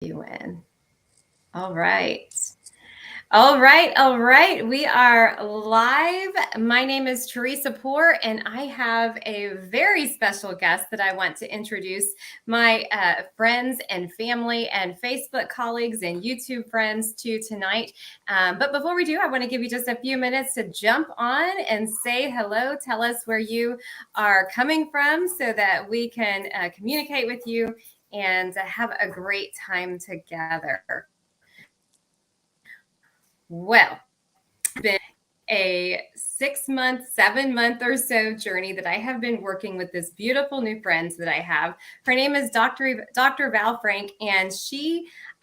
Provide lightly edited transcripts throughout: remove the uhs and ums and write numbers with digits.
You in. All right. All right. All right. We are live. My name is Teresa Poor, and I have a very special guest that I want to introduce my friends and family and Facebook colleagues and YouTube friends to tonight. But before we do, I want to give you just a few minutes to jump on and say hello. Tell us where you are coming from so that we can communicate with you and have a great time together. Well, been a 6 month, 7 month or so journey that I have been working with this beautiful new friend that I have. Her name is Dr. Val Frank, and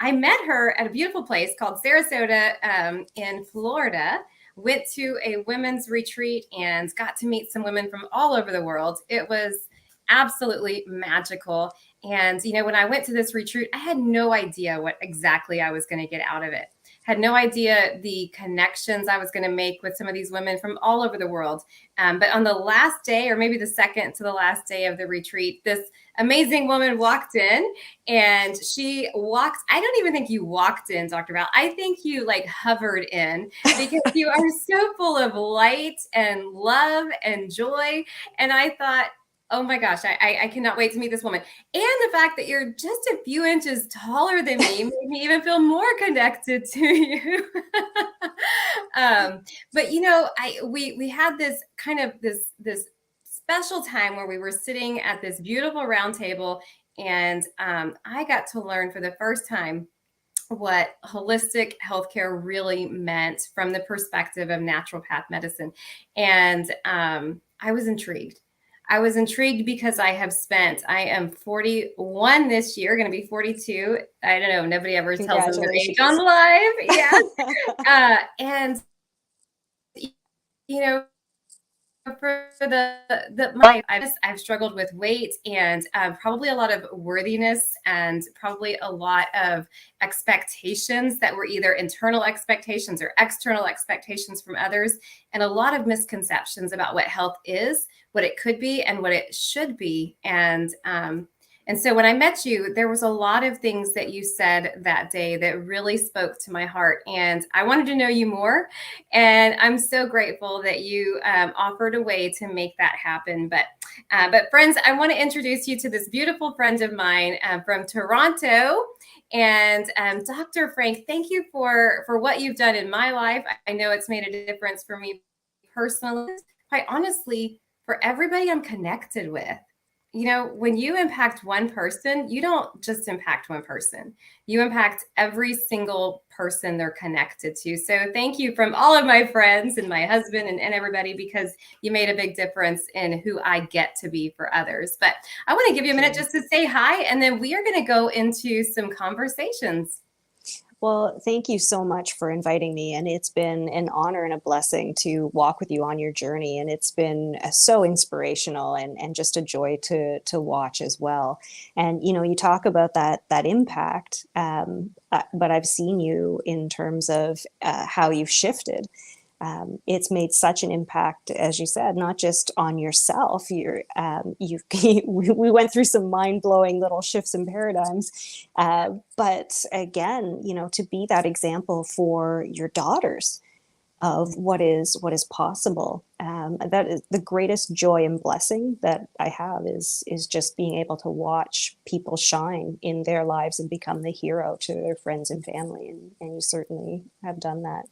I met her at a beautiful place called Sarasota in Florida. Went to a women's retreat and got to meet some women from all over the world. It was absolutely magical. And, when I went to this retreat, I had no idea what exactly I was going to get out of it. Had no idea the connections I was going to make with some of these women from all over the world. But on the last day, or maybe the second to the last day of the retreat, this amazing woman walked in, and I don't even think you walked in, Dr. Val. I think you hovered in, because you are so full of light and love and joy. And I thought, oh my gosh, I cannot wait to meet this woman. And the fact that you're just a few inches taller than me made me even feel more connected to you. But we had this kind of this special time where we were sitting at this beautiful round table, and I got to learn for the first time what holistic healthcare really meant from the perspective of naturopath medicine. And I was intrigued. I was intrigued because I am 41 this year, going to be 42. I don't know. Nobody ever tells them their age on live. Yeah. And, for I've struggled with weight and probably a lot of worthiness and probably a lot of expectations that were either internal expectations or external expectations from others, and a lot of misconceptions about what health is, what it could be, and what it should be. And so when I met you, there was a lot of things that you said that day that really spoke to my heart, and I wanted to know you more. And I'm so grateful that you offered a way to make that happen. But friends, I want to introduce you to this beautiful friend of mine from Toronto. And Dr. Frank, thank you for what you've done in my life. I know it's made a difference for me personally, quite honestly, for everybody I'm connected with. When you impact one person, you don't just impact one person. You impact every single person they're connected to. So thank you from all of my friends and my husband and everybody, because you made a big difference in who I get to be for others. But I want to give you a minute just to say hi, and then we are going to go into some conversations. Well, thank you so much for inviting me. And it's been an honor and a blessing to walk with you on your journey. And it's been so inspirational and just a joy to watch as well. And, you talk about that impact, but I've seen you in terms of how you've shifted. It's made such an impact, as you said, not just on yourself. We went through some mind-blowing little shifts in paradigms, but again, to be that example for your daughters of what is possible. That is the greatest joy and blessing that I have is just being able to watch people shine in their lives and become the hero to their friends and family. And you certainly have done that.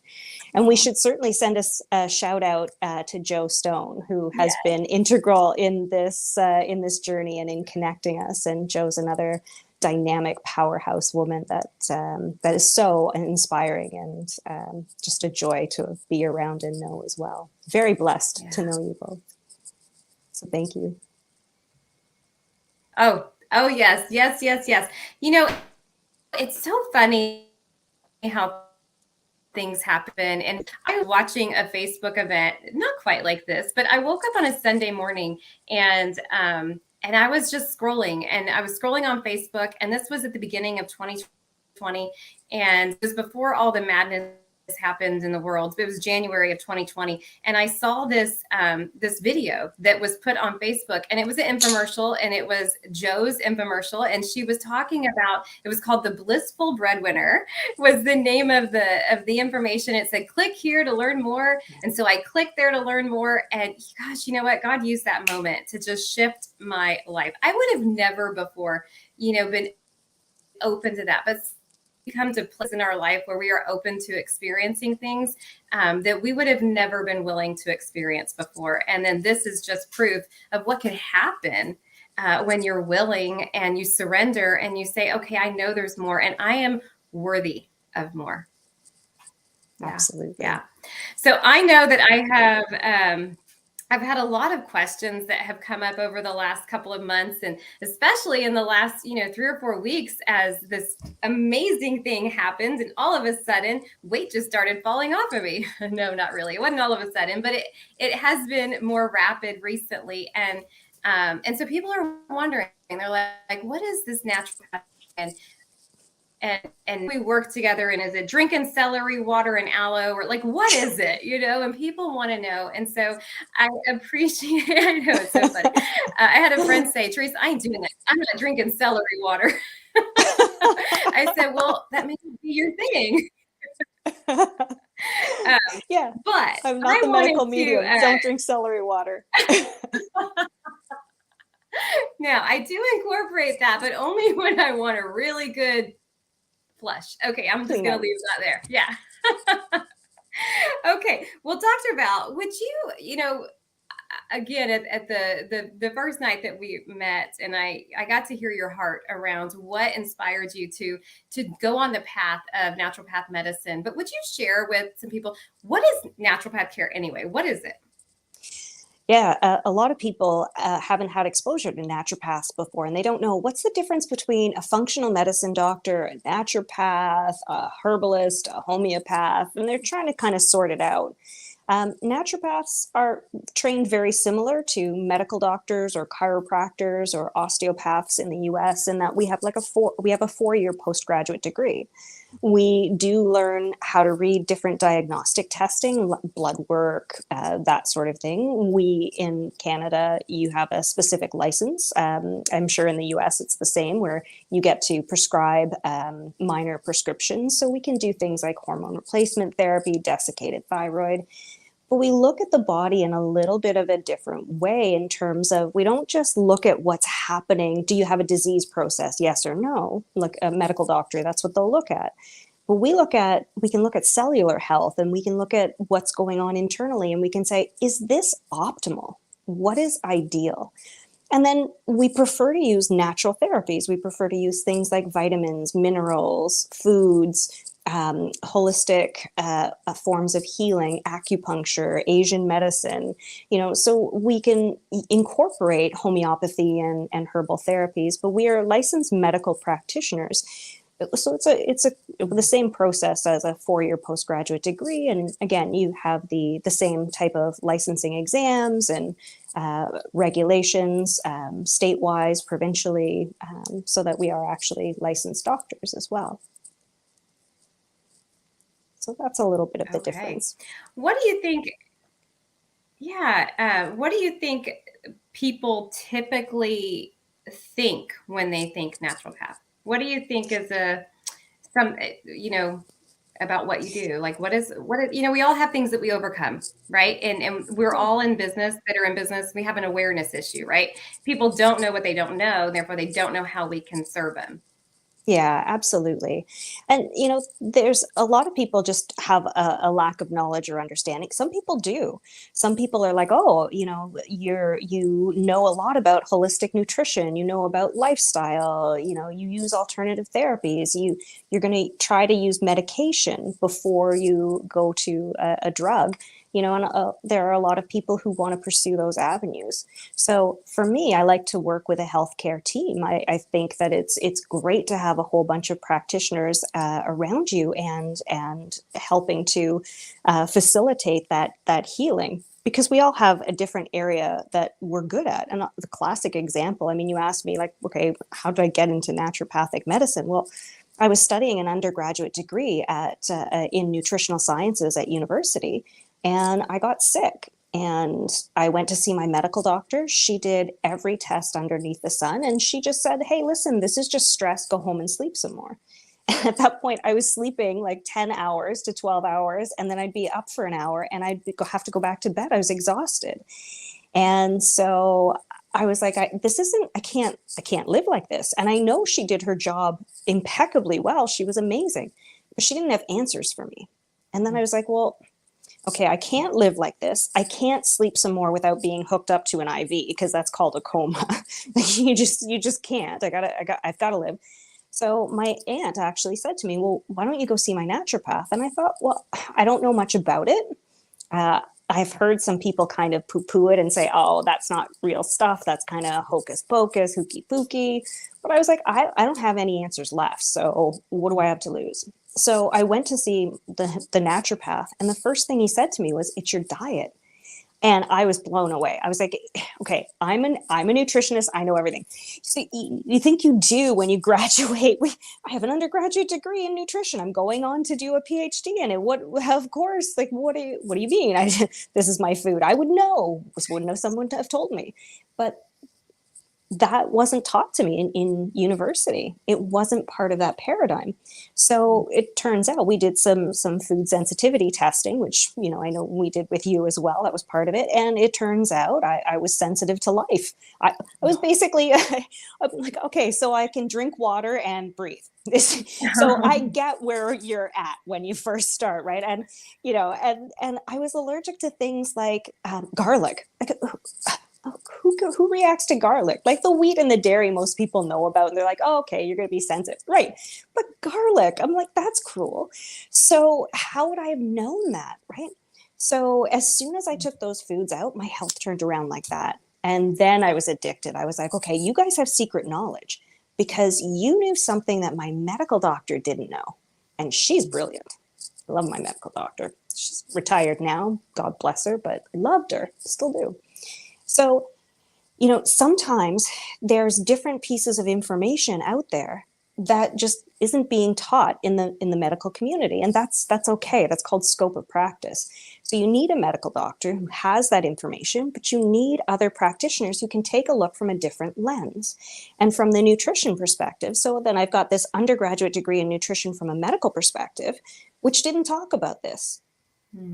And we should certainly send a shout out to Joe Stone, who has been integral in this journey and in connecting us. And Joe's another dynamic powerhouse woman that is so inspiring and just a joy to be around and know as well. Very blessed to know you both. So thank you. Oh, yes. It's so funny how things happen. And I was watching a Facebook event, not quite like this, but I woke up on a Sunday morning, and I was just scrolling, and I was scrolling on Facebook, and this was at the beginning of 2020, and it was before all the madness happened in the world. It was January of 2020, and I saw this video that was put on Facebook, and it was an infomercial, and it was Joe's infomercial, and she was talking about, it was called The Blissful Breadwinner was the name of the information. It said click here to learn more, and so I clicked there to learn more, and gosh, you know what, God used that moment to just shift my life. I would have never before been open to that, but come to a place in our life where we are open to experiencing things that we would have never been willing to experience before. And then this is just proof of what can happen when you're willing and you surrender and you say, okay, I know there's more and I am worthy of more. Absolutely. Yeah. So I know that I've had a lot of questions that have come up over the last couple of months, and especially in the last, 3 or 4 weeks, as this amazing thing happened, and all of a sudden, weight just started falling off of me. No, not really. It wasn't all of a sudden, but it has been more rapid recently, and so people are wondering. They're like, "What is this naturopath?" And we work together, and is it drinking celery water and aloe, or like, what is it, and people want to know. And so I appreciate it. I know, it's so funny. I had a friend say, Teresa, I ain't doing that. I'm not drinking celery water. I said, well, that may be your thing. Yeah, but I'm not the medical medium. Don't drink celery water. Now, I do incorporate that, but only when I want a really good flush. Okay, I'm just going to leave that there. Yeah. Okay. Well, Dr. Val, would you, again, at the first night that we met, and I got to hear your heart around what inspired you to go on the path of naturopath medicine. But would you share with some people, what is naturopath care anyway? What is it? Yeah, a lot of people haven't had exposure to naturopaths before, and they don't know what's the difference between a functional medicine doctor, a naturopath, a herbalist, a homeopath, and they're trying to kind of sort it out. Naturopaths are trained very similar to medical doctors or chiropractors or osteopaths in the US, in that we have a 4-year postgraduate degree. We do learn how to read different diagnostic testing, blood work, that sort of thing. We, in Canada, you have a specific license. I'm sure in the US it's the same, where you get to prescribe minor prescriptions. So we can do things like hormone replacement therapy, desiccated thyroid. But we look at the body in a little bit of a different way, in terms of, we don't just look at what's happening. Do you have a disease process? Yes or no? Like a medical doctor, that's what they'll look at. But we can look at cellular health, and we can look at what's going on internally, and we can say, is this optimal? What is ideal? And then we prefer to use natural therapies. We prefer to use things like vitamins, minerals, foods, holistic forms of healing, acupuncture, Asian medicine, so we can incorporate homeopathy and herbal therapies, but we are licensed medical practitioners. So it's the same process as a 4-year postgraduate degree. And again, you have the same type of licensing exams and regulations, state-wise, provincially, so that we are actually licensed doctors as well. So that's a little bit of the difference. What do you think? Yeah. What do you think people typically think when they think naturopath? What do you think is about what you do? Like, what is, we all have things that we overcome, right? And we're all in business that are in business. We have an awareness issue, right? People don't know what they don't know. Therefore, they don't know how we can serve them. Yeah, absolutely. And, there's a lot of people just have a lack of knowledge or understanding. Some people do. Some people are like, oh, you know a lot about holistic nutrition, about lifestyle, you use alternative therapies, you're going to try to use medication before you go to a drug. And there are a lot of people who want to pursue those avenues. So for me, I like to work with a healthcare team. I think that it's great to have a whole bunch of practitioners around you and helping to facilitate that healing, because we all have a different area that we're good at. And the classic example, you asked me, like, okay, how do I get into naturopathic medicine? Well, I was studying an undergraduate degree at in nutritional sciences at university, and I got sick. And I went to see my medical doctor. She did every test underneath the sun, and she just said, "Hey, listen, this is just stress. Go home and sleep some more." And at that point, I was sleeping like 10 hours to 12 hours, and then I'd be up for an hour, and have to go back to bed. I was exhausted. And so I was like, I can't live like this. And I know she did her job impeccably well. She was amazing, but she didn't have answers for me. And then I was like, well, okay, I can't live like this. I can't sleep some more without being hooked up to an IV, because that's called a coma. You just can't. I've got to live. So my aunt actually said to me, well, why don't you go see my naturopath? And I thought, well, I don't know much about it. I've heard some people kind of poo-poo it and say, oh, that's not real stuff. That's kind of hocus pocus, hooky pooky. But I was like, I don't have any answers left. So what do I have to lose? So I went to see the naturopath. And the first thing he said to me was, it's your diet. And I was blown away. I was like, okay, I'm a nutritionist. I know everything. So you think you do when you graduate. I have an undergraduate degree in nutrition. I'm going on to do a PhD in it. What, of course, like, what do you mean? This is my food. I would know. Wouldn't have someone to have told me. But that wasn't taught to me in university. It wasn't part of that paradigm. So it turns out we did some food sensitivity testing, which, you know, I know we did with you as well. That was part of it. And it turns out I was sensitive to life. I was basically, I'm like, okay, so I can drink water and breathe. So I get where you're at when you first start, right? And, you know, and I was allergic to things like garlic. Who reacts to garlic? Like the wheat and the dairy most people know about, and they're like, oh, okay, you're going to be sensitive. Right. But garlic, I'm like, that's cruel. So how would I have known that? Right. So as soon as I took those foods out, my health turned around like that. And then I was addicted. I was like, okay, you guys have secret knowledge because you knew something that my medical doctor didn't know. And she's brilliant. I love my medical doctor. She's retired now. God bless her, but I loved her. Still do. So, you know, sometimes there's different pieces of information out there that just isn't being taught in the medical community. And that's okay. That's called scope of practice. So you need a medical doctor who has that information, but you need other practitioners who can take a look from a different lens and from the nutrition perspective. So then I've got this undergraduate degree in nutrition from a medical perspective, which didn't talk about this.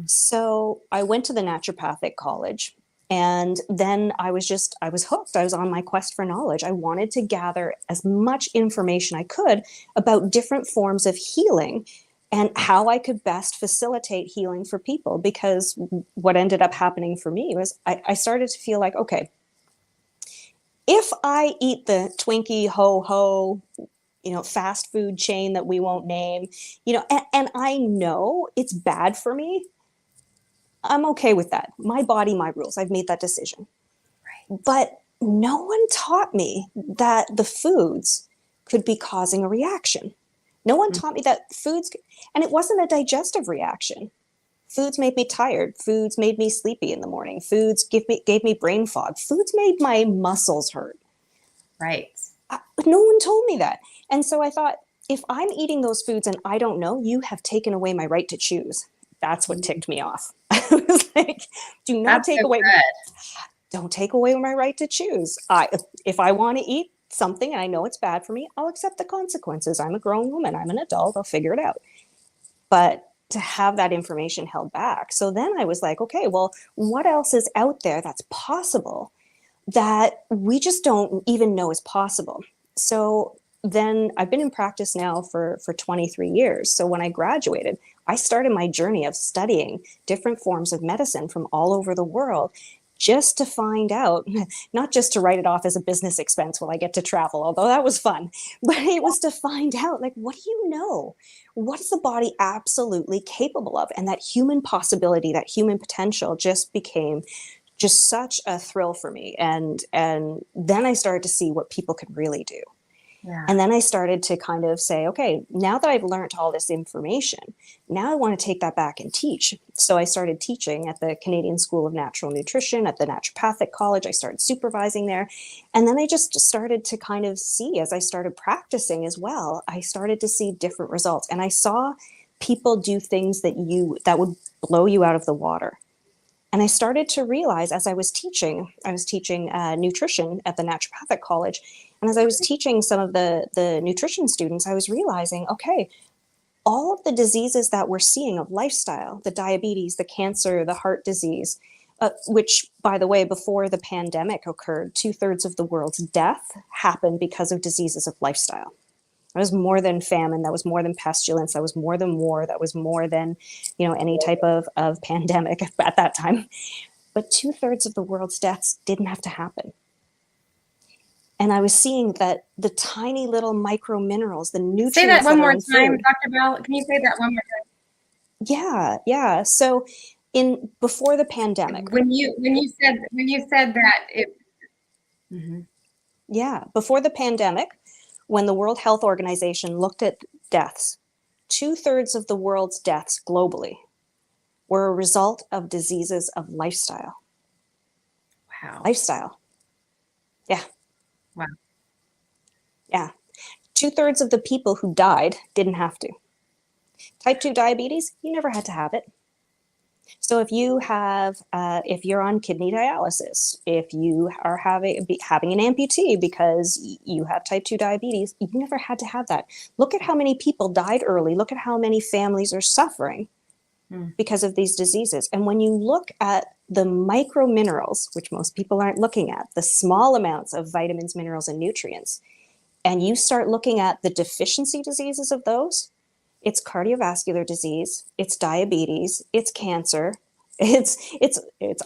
So I went to the naturopathic college. And then I was hooked. I was on my quest for knowledge. I wanted to gather as much information I could about different forms of healing and how I could best facilitate healing for people. Because what ended up happening for me was I started to feel like, okay, if I eat the Twinkie ho, you know, fast food chain that we won't name, you know, and I know it's bad for me, I'm okay with that. My body, my rules. I've made that decision. Right. But no one taught me that the foods could be causing a reaction. No one taught me that foods, and it wasn't a digestive reaction. Foods made me tired. Foods made me sleepy in the morning. Foods gave me brain fog. Foods made my muscles hurt. Right. No one told me that. And so I thought, if I'm eating those foods and I don't know, you have taken away my right to choose. That's what ticked me off. I was like, do not take away. Don't take away my right to choose. If I want to eat something and I know it's bad for me, I'll accept the consequences. I'm a grown woman. I'm an adult. I'll figure it out. But to have that information held back. So then I was like, okay, well, what else is out there that's possible that we just don't even know is possible? So then I've been in practice now for 23 years. So when I graduated, I started my journey of studying different forms of medicine from all over the world, just to find out, not just to write it off as a business expense while I get to travel, although that was fun, but it was to find out, like, what do you know? What is the body absolutely capable of? And that human possibility, that human potential just became just such a thrill for me. And then I started to see what people could really do. Yeah. And then I started to kind of say, okay, now that I've learned all this information, now I want to take that back and teach. So I started teaching at the Canadian School of Natural Nutrition at the Naturopathic College. I started supervising there. And then I just started to kind of see, as I started practicing as well, I started to see different results. And I saw people do things that would blow you out of the water. And I started to realize as I was teaching nutrition at the Naturopathic College. And as I was teaching some of the nutrition students, I was realizing, okay, all of the diseases that we're seeing of lifestyle, the diabetes, the cancer, the heart disease, which, by the way, before the pandemic occurred, 2/3 of the world's death happened because of diseases of lifestyle. That was more than famine. That was more than pestilence. That was more than war. That was more than, any type of pandemic at that time. But 2/3 of the world's deaths didn't have to happen. And I was seeing that the tiny little micro minerals, the nutrients Say that one that are more in time, food. Dr. Bell. Can you say that one more Yeah. So before the pandemic, time? When you said that it. Mhm. yeah, before the pandemic, when the World Health Organization looked at deaths, 2/3 of the world's deaths globally were a result of diseases of lifestyle. Wow. Lifestyle. Yeah. Wow. Yeah. 2/3 of the people who died didn't have to. Type 2 diabetes, you never had to have it. So if you're on kidney dialysis, if you are having an amputee because you have type 2 diabetes, you never had to have that. Look at how many people died early. Look at how many families are suffering because of these diseases. And when you look at the micro minerals, which most people aren't looking at, the small amounts of vitamins, minerals, and nutrients, and you start looking at the deficiency diseases of those, it's cardiovascular disease, it's diabetes, it's cancer, it's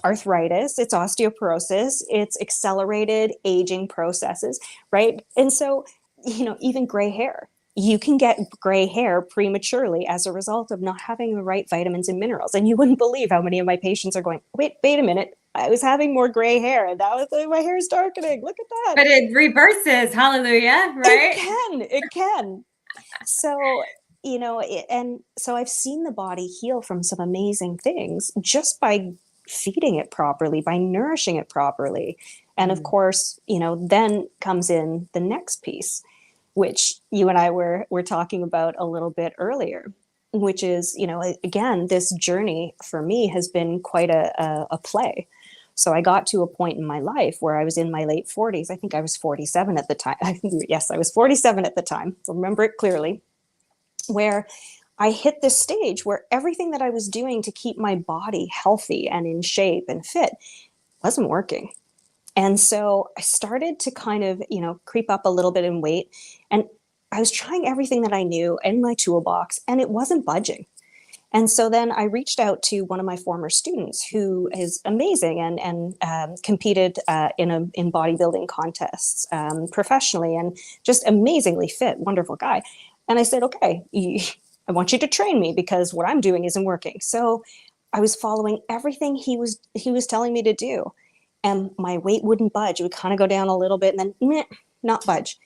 arthritis, it's osteoporosis, it's accelerated aging processes, right? And so, even gray hair. You can get gray hair prematurely as a result of not having the right vitamins and minerals. And you wouldn't believe how many of my patients are going, wait a minute, I was having more gray hair and that was my hair's darkening. Look at that. But it reverses, hallelujah, right? It can. So, and so I've seen the body heal from some amazing things just by feeding it properly, by nourishing it properly. And of course, then comes in the next piece, which you and I were talking about a little bit earlier, which is, again, this journey for me has been quite a play. So I got to a point in my life where I was in my late 40s. I think I was 47 at the time. Yes, I was 47 at the time. I remember it clearly, where I hit this stage where everything that I was doing to keep my body healthy and in shape and fit wasn't working. And so I started to kind of, creep up a little bit in weight. And I was trying everything that I knew in my toolbox, and it wasn't budging. And so then I reached out to one of my former students who is amazing and competed in bodybuilding contests professionally and just amazingly fit, wonderful guy. And I said, okay, I want you to train me because what I'm doing isn't working. So I was following everything he was telling me to do. And my weight wouldn't budge. It would kind of go down a little bit and then not budge.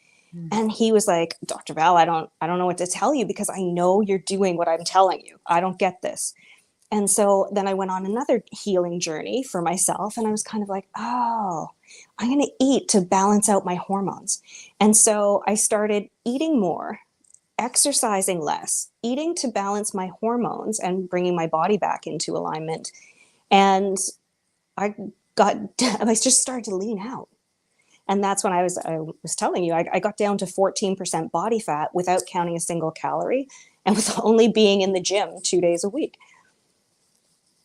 And he was like, Dr. Val, I don't know what to tell you because I know you're doing what I'm telling you. I don't get this. And so then I went on another healing journey for myself. And I was kind of like, oh, I'm going to eat to balance out my hormones. And so I started eating more, exercising less, eating to balance my hormones and bringing my body back into alignment. And I just started to lean out. And that's when I was telling you, I got down to 14% body fat without counting a single calorie and with only being in the gym 2 days a week.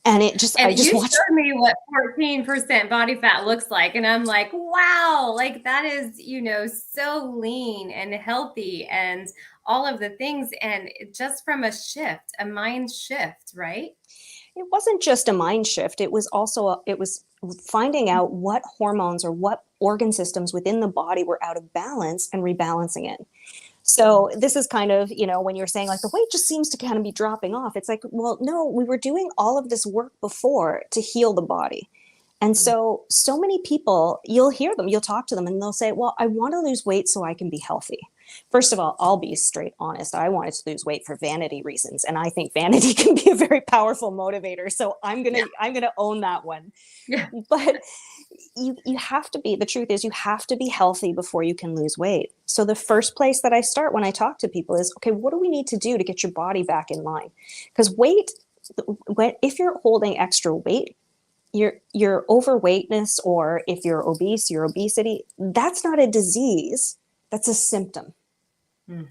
And I just watched. Showed me what 14% body fat looks like. And I'm like, wow, like that is, so lean and healthy and all of the things. And just from a mind shift, right? It wasn't just a mind shift. It was also, it was finding out what hormones or what organ systems within the body were out of balance and rebalancing it. So this is kind of, when you're saying like the weight just seems to kind of be dropping off, it's like, well, no, we were doing all of this work before to heal the body. And so many people, you'll hear them, you'll talk to them and they'll say, well, I want to lose weight so I can be healthy. First of all, I'll be straight honest. I wanted to lose weight for vanity reasons, and I think vanity can be a very powerful motivator. So I'm gonna own that one. Yeah. But you have to be, the truth is you have to be healthy before you can lose weight. So the first place that I start when I talk to people is, okay, what do we need to do to get your body back in line? Because if you're holding extra weight, your overweightness, or if you're obese, your obesity, that's not a disease, that's a symptom. Mm.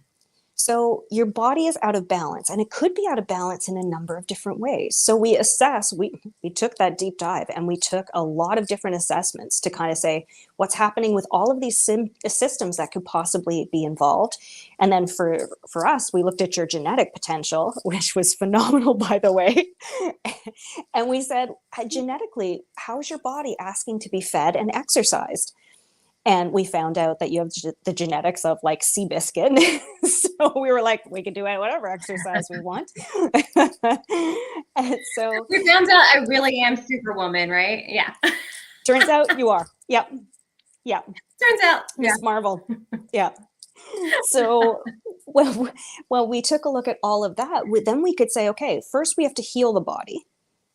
So your body is out of balance, and it could be out of balance in a number of different ways. So we took that deep dive, and we took a lot of different assessments to kind of say what's happening with all of these systems that could possibly be involved. And then for us, we looked at your genetic potential, which was phenomenal, by the way. And we said, genetically, how is your body asking to be fed and exercised? And we found out that you have the genetics of like Seabiscuit. So we were like, we can do whatever exercise we want. And so we found out I really am Superwoman, right? Yeah. Turns out you are. Yep. Yep. Turns out. Miss Marvel. Yeah. So well, we took a look at all of that. Then we could say, okay, first we have to heal the body.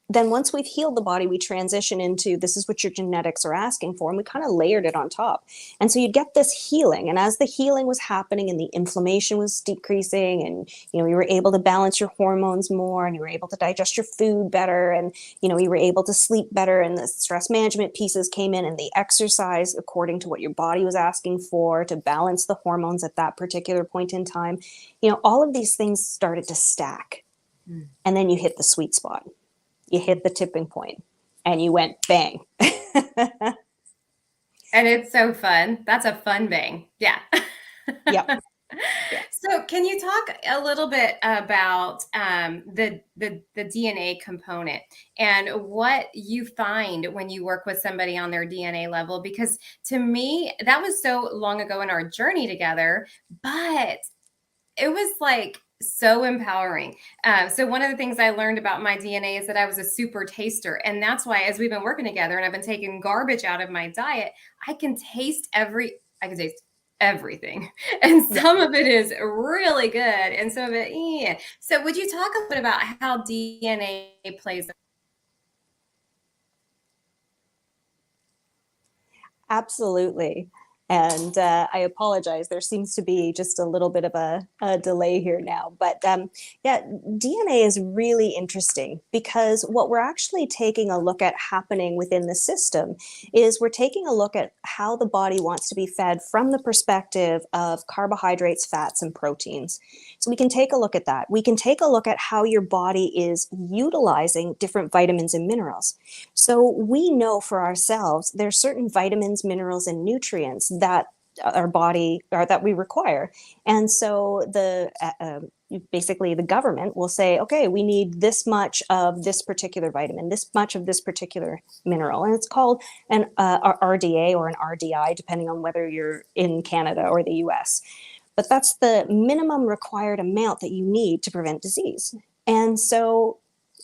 Then once we've healed the body, we transition into, this is what your genetics are asking for. And we kind of layered it on top. And so you'd get this healing. And as the healing was happening and the inflammation was decreasing, and, you were able to balance your hormones more, and you were able to digest your food better, and, you were able to sleep better, and the stress management pieces came in, and the exercise according to what your body was asking for to balance the hormones at that particular point in time, all of these things started to stack. Mm. And then you hit the sweet spot. You hit the tipping point, and you went bang. And it's so fun. That's a fun bang. Yeah. Yep. So can you talk a little bit about the DNA component and what you find when you work with somebody on their DNA level? Because to me, that was so long ago in our journey together, but it was like so empowering. So one of the things I learned about my DNA is that I was a super taster. And that's why, as we've been working together and I've been taking garbage out of my diet, I can taste everything. And some of it is really good and some of it, yeah. So would you talk a bit about how DNA plays? Absolutely. And I apologize. There seems to be just a little bit of a delay here now. But yeah, DNA is really interesting because what we're actually taking a look at happening within the system is we're taking a look at how the body wants to be fed from the perspective of carbohydrates, fats, and proteins. So we can take a look at that. We can take a look at how your body is utilizing different vitamins and minerals. So we know for ourselves, there's certain vitamins, minerals, and nutrients that our body, or that we require. And so basically the government will say, okay, we need this much of this particular vitamin, this much of this particular mineral. And it's called an RDA or an RDI, depending on whether you're in Canada or the US. But that's the minimum required amount that you need to prevent disease. And so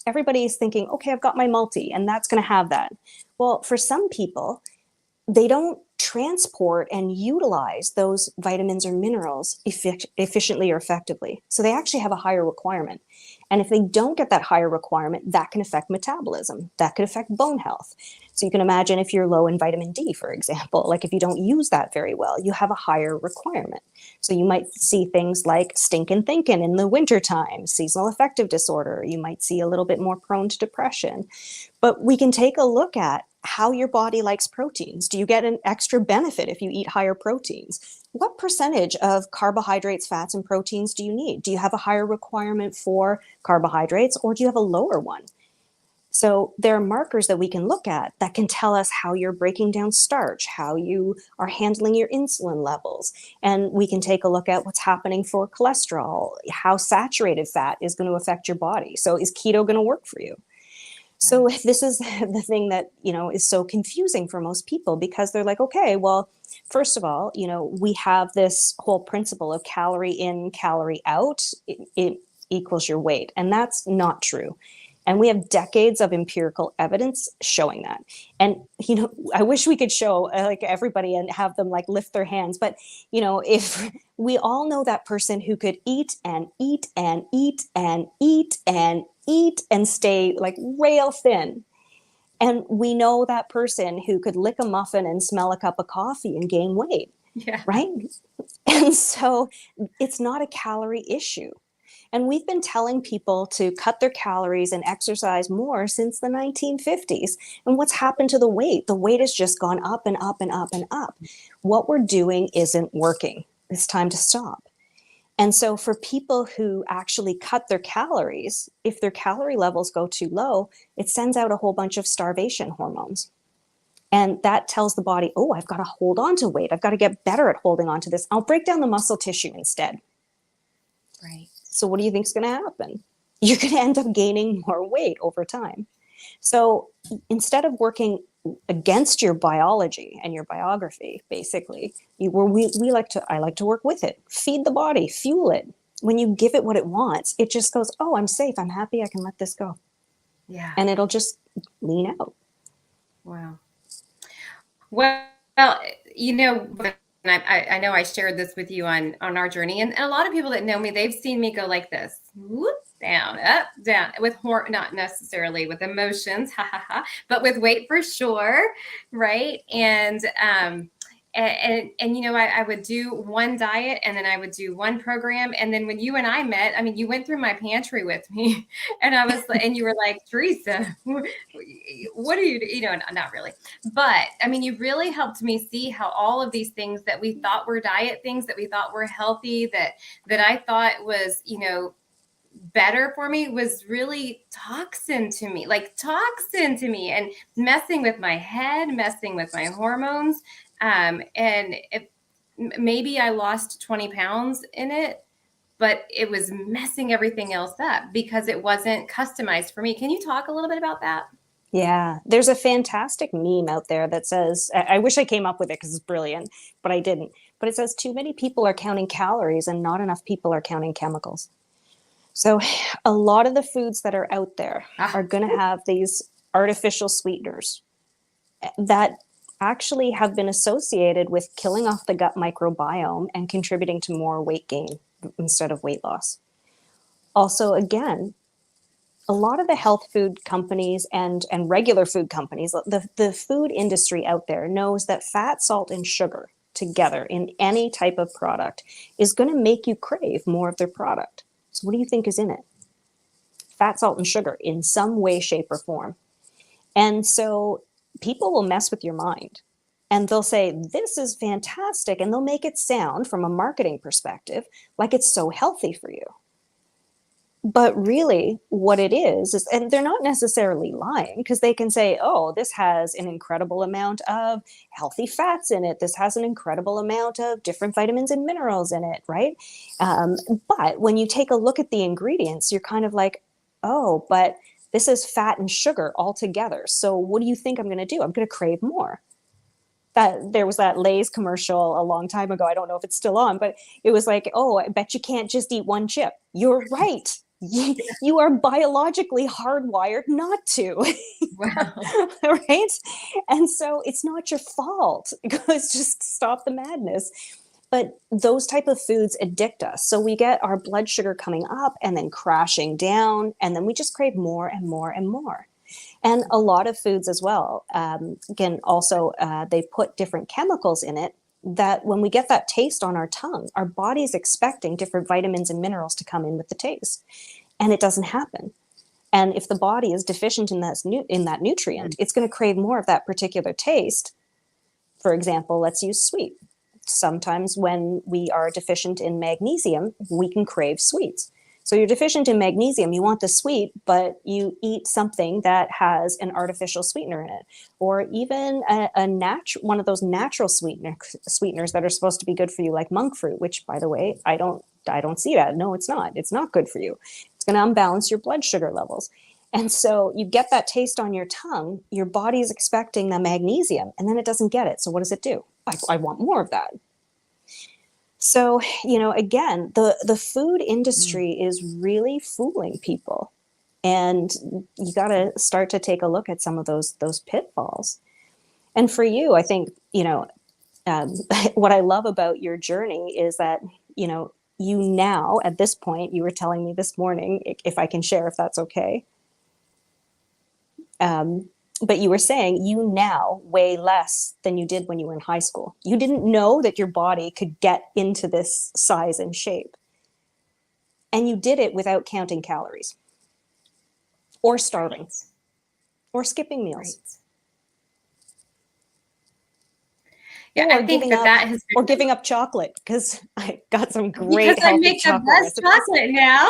everybody's thinking, okay, I've got my multi and that's going to have that. Well, for some people, they don't transport and utilize those vitamins or minerals efficiently or effectively. So they actually have a higher requirement. And if they don't get that higher requirement, that can affect metabolism. That could affect bone health. So you can imagine if you're low in vitamin D, for example, like if you don't use that very well, you have a higher requirement. So you might see things like stinking thinking in the wintertime, seasonal affective disorder. You might see a little bit more prone to depression. But we can take a look at how your body likes proteins. Do you get an extra benefit if you eat higher proteins? What percentage of carbohydrates, fats, and proteins do you need? Do you have a higher requirement for carbohydrates, or do you have a lower one? So there are markers that we can look at that can tell us how you're breaking down starch, how you are handling your insulin levels. And we can take a look at what's happening for cholesterol, how saturated fat is going to affect your body. So is keto going to work for you? So this is the thing that, is so confusing for most people, because they're like, okay, well, first of all, we have this whole principle of calorie in, calorie out, it equals your weight. And that's not true. And we have decades of empirical evidence showing that. And, I wish we could show like everybody and have them like lift their hands. But, if we all know that person who could eat and eat and eat and eat and eat and stay like rail thin. And we know that person who could lick a muffin and smell a cup of coffee and gain weight. Yeah. Right. And so it's not a calorie issue. And we've been telling people to cut their calories and exercise more since the 1950s. And what's happened to the weight? The weight has just gone up and up and up and up. What we're doing isn't working. It's time to stop. And so for people who actually cut their calories, if their calorie levels go too low, it sends out a whole bunch of starvation hormones. And that tells the body, oh, I've got to hold on to weight. I've got to get better at holding on to this. I'll break down the muscle tissue instead. Right. So what do you think is going to happen? You're going to end up gaining more weight over time. So instead of working against your biology and your biography, basically, I like to work with it. Feed the body, fuel it. When you give it what it wants, it just goes, oh, I'm safe. I'm happy. I can let this go. Yeah. And it'll just lean out. Wow. Well, and I know I shared this with you on our journey, and a lot of people that know me, they've seen me go like this, whoop, down, up, down, with not necessarily with emotions, but with weight for sure, right? And I would do one diet, and then I would do one program, and then when you and I met, I mean, you went through my pantry with me, and I was, and you were like, Teresa, what are you, not really, but I mean, you really helped me see how all of these things that we thought were diet things, that we thought were healthy, that I thought was, better for me, was really toxin to me, and messing with my head, messing with my hormones. And maybe I lost 20 pounds in it, but it was messing everything else up because it wasn't customized for me. Can you talk a little bit about that? Yeah, there's a fantastic meme out there that says, I wish I came up with it because it's brilliant, but I didn't. But it says, too many people are counting calories and not enough people are counting chemicals. So a lot of the foods that are out there are going to have these artificial sweeteners that actually have been associated with killing off the gut microbiome and contributing to more weight gain instead of weight loss. Also, again, a lot of the health food companies and regular food companies, the food industry out there knows that fat, salt, and sugar together in any type of product is going to make you crave more of their product. So what do you think is in it? Fat, salt, and sugar in some way, shape, or form. And so people will mess with your mind and they'll say, this is fantastic. And they'll make it sound from a marketing perspective like it's so healthy for you. But really what it is, and they're not necessarily lying because they can say, oh, this has an incredible amount of healthy fats in it. This has an incredible amount of different vitamins and minerals in it, right? But when you take a look at the ingredients, you're kind of like, oh, but this is fat and sugar all together. So what do you think I'm going to do? I'm going to crave more. There was that Lay's commercial a long time ago. I don't know if it's still on, but it was like, oh, I bet you can't just eat one chip. You're right. You are biologically hardwired not to. Wow. Right? And so it's not your fault. It's just stop the madness. But those type of foods addict us. So we get our blood sugar coming up and then crashing down, and then we just crave more and more and more. And a lot of foods as well, again, also they put different chemicals in it that when we get that taste on our tongue, our body's expecting different vitamins and minerals to come in with the taste. And it doesn't happen. And if the body is deficient in that nutrient, it's going to crave more of that particular taste. For example, let's use sweet. Sometimes when we are deficient in magnesium, we can crave sweets. So you're deficient in magnesium, you want the sweet, but you eat something that has an artificial sweetener in it, or even one of those natural sweeteners that are supposed to be good for you, like monk fruit, which, by the way, I don't see that. No, it's not. It's not good for you. It's going to unbalance your blood sugar levels. And so you get that taste on your tongue, your body is expecting the magnesium, and then it doesn't get it. So what does it do? I want more of that. So, again, the food industry is really fooling people. And you got to start to take a look at some of those pitfalls. And for you, I think, what I love about your journey is that, you now, at this point, you were telling me this morning, if I can share, if that's okay. But you were saying you now weigh less than you did when you were in high school. You didn't know that your body could get into this size and shape. And you did it without counting calories or starving Right. or skipping meals. Right. Yeah, Or I think giving that up that has or been giving up chocolate, because I got some because great I healthy make the chocolate best recipes. chocolate now.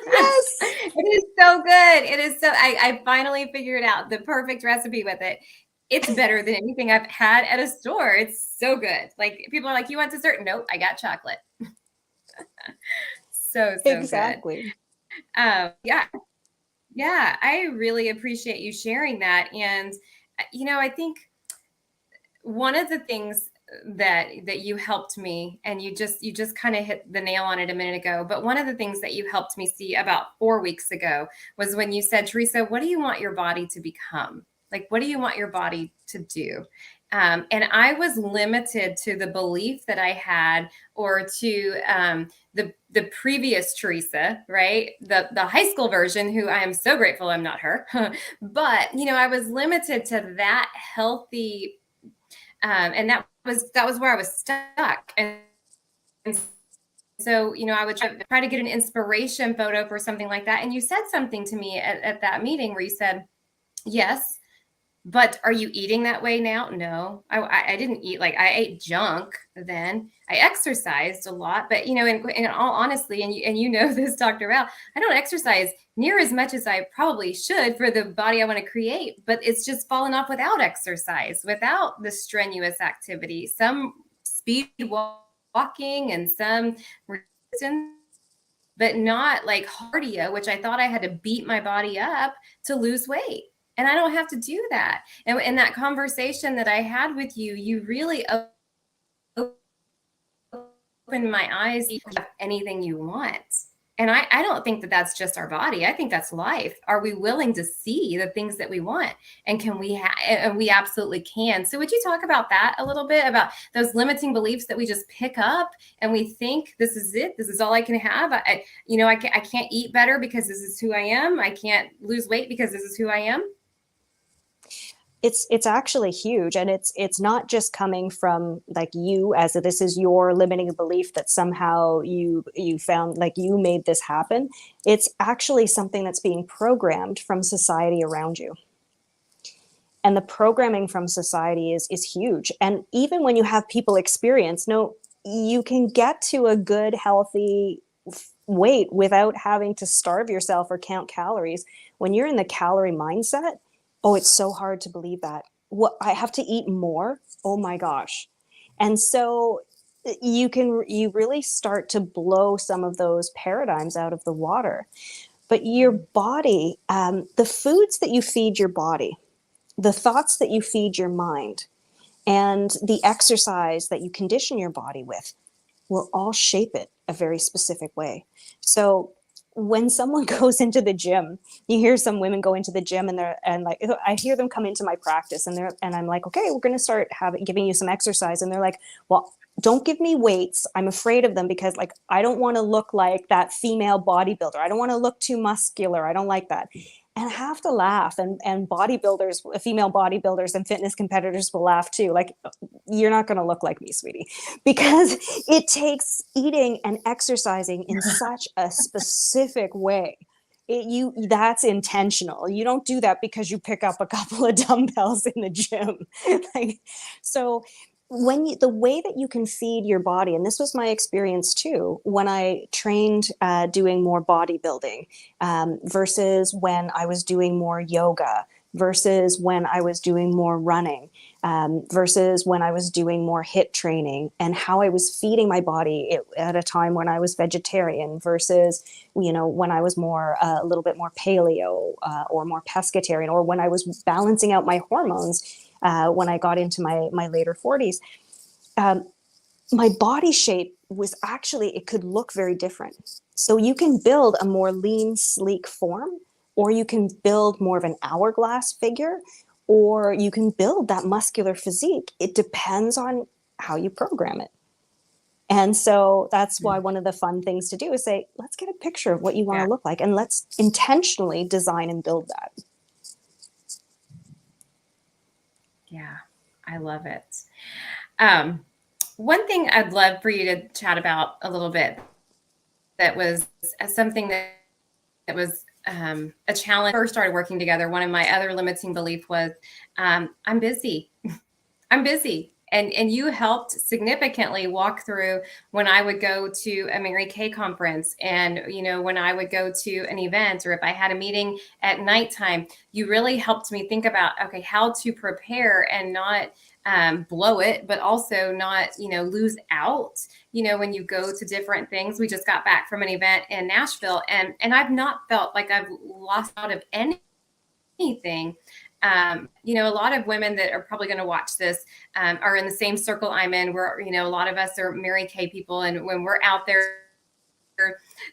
Yes. It is so good. It is so I finally figured out the perfect recipe with it. It's better than anything I've had at a store. It's so good. Like people are like, "You want dessert?" Nope, I got chocolate. So good. Exactly. Yeah, yeah. I really appreciate you sharing that. And I think one of the things that you helped me, and you just kind of hit the nail on it a minute ago, but one of the things that you helped me see about 4 weeks ago was when you said, Teresa, what do you want your body to become? Like, what do you want your body to do? And I was limited to the belief that I had, or to the previous Teresa, right? The high school version, who I am so grateful I'm not her. But I was limited to that healthy, and that was where I was stuck. And so, I would try to get an inspiration photo for something like that. And you said something to me at that meeting where you said, yes, but are you eating that way now? No, I didn't eat, like, I ate junk then. I exercised a lot, but in all honestly, and this, Dr. Al, I don't exercise near as much as I probably should for the body I want to create, but it's just fallen off without exercise, without the strenuous activity, some speed walking and some resistance, but not like cardio, which I thought I had to beat my body up to lose weight. And I don't have to do that. And in that conversation that I had with you, you really opened my eyes to anything you want. And I don't think that that's just our body. I think that's life. Are we willing to see the things that we want? And can we and we absolutely can. So would you talk about that a little bit, about those limiting beliefs that we just pick up and we think this is it. This is all I can have. I can't eat better because this is who I am. I can't lose weight because this is who I am. It's actually huge, and it's not just coming from like you, as this is your limiting belief that somehow you found, like, you made this happen. It's actually something that's being programmed from society around you, and the programming from society is huge. And even when you have people experience, no, you can get to a good healthy weight without having to starve yourself or count calories. When you're in the calorie mindset, oh, it's so hard to believe that. What, I have to eat more? Oh my gosh. And so you really start to blow some of those paradigms out of the water. But your body, the foods that you feed your body, the thoughts that you feed your mind, and the exercise that you condition your body with will all shape it a very specific way. So when someone goes into the gym, you hear some women go into the gym and like, I hear them come into my practice and I'm like, okay, we're going to start giving you some exercise. And they're like, well, don't give me weights. I'm afraid of them because, like, I don't want to look like that female bodybuilder. I don't want to look too muscular. I don't like that. And I have to laugh, and bodybuilders, female bodybuilders and fitness competitors will laugh too. Like, you're not going to look like me, sweetie, because it takes eating and exercising in such a specific way. That's intentional. You don't do that because you pick up a couple of dumbbells in the gym. Like, so the way that you can feed your body, and this was my experience too when I trained doing more bodybuilding, versus when I was doing more yoga, versus when I was doing more running, versus when I was doing more HIIT training, and how I was feeding my body at a time when I was vegetarian, versus when I was more a little bit more paleo, or more pescatarian, or when I was balancing out my hormones, when I got into my later 40s. My body shape was actually, it could look very different. So you can build a more lean, sleek form or you can build more of an hourglass figure, or you can build that muscular physique. It depends on how you program it. And so that's why one of the fun things to do is say, let's get a picture of what you want Yeah. to look like, and let's intentionally design and build that. Yeah, I love it. One thing I'd love for you to chat about a little bit that was something that was a challenge. First started working together. One of my other limiting belief was I'm busy. I'm busy. And you helped significantly walk through when I would go to a Mary Kay conference, and when I would go to an event, or if I had a meeting at nighttime. You really helped me think about, okay, how to prepare and not blow it, but also not lose out when you go to different things. We just got back from an event in Nashville, and I've not felt like I've lost out of anything. A lot of women that are probably going to watch this are in the same circle I'm in, where a lot of us are Mary Kay people, and when we're out there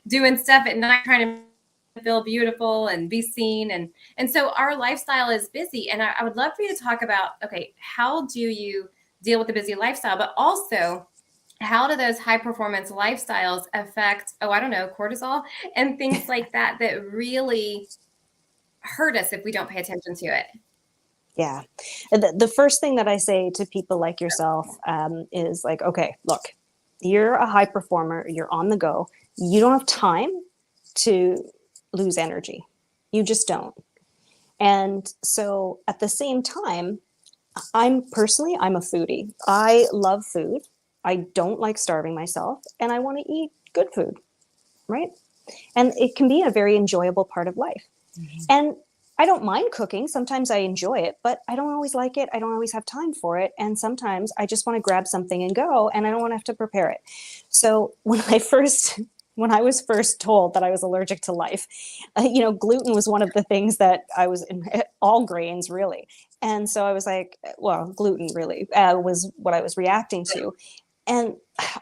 doing stuff at night, trying to feel beautiful and be seen, and so our lifestyle is busy. And I would love for you to talk about, okay, how do you deal with the busy lifestyle, but also how do those high performance lifestyles affect, I don't know, cortisol and things like that really hurt us if we don't pay attention to it? Yeah. The first thing that I say to people like yourself is like, okay, look, you're a high performer, you're on the go. You don't have time to lose energy. You just don't. And so at the same time, I'm a foodie. I love food. I don't like starving myself, and I want to eat good food, right? And it can be a very enjoyable part of life. Mm-hmm. And I don't mind cooking. Sometimes I enjoy it, but I don't always like it. I don't always have time for it. And sometimes I just want to grab something and go, and I don't want to have to prepare it. So when I was first told that I was allergic to life, gluten was one of the things that I was in, all grains really. And so I was like, well, gluten really was what I was reacting to. And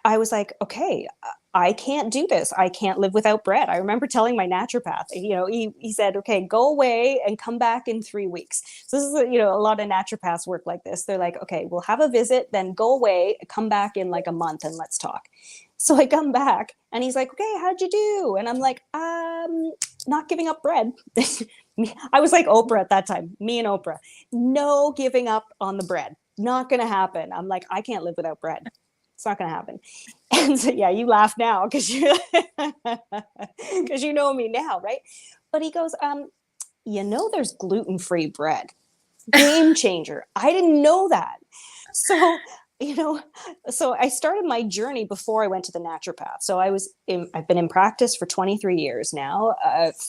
I was like, okay, I can't do this. I can't live without bread. I remember telling my naturopath, he said, okay, go away and come back in 3 weeks. So this is, a lot of naturopaths work like this. They're like, okay, we'll have a visit, then go away, come back in like a month and let's talk. So I come back and he's like, okay, how'd you do? And I'm like, not giving up bread. I was like Oprah at that time, me and Oprah, no giving up on the bread. Not going to happen. I'm like, I can't live without bread. It's not going to happen. And so, yeah, you laugh now because you know me now, right? But he goes, there's gluten-free bread. Game changer. I didn't know that. So, so I started my journey before I went to the naturopath. So I've been in practice for 23 years now,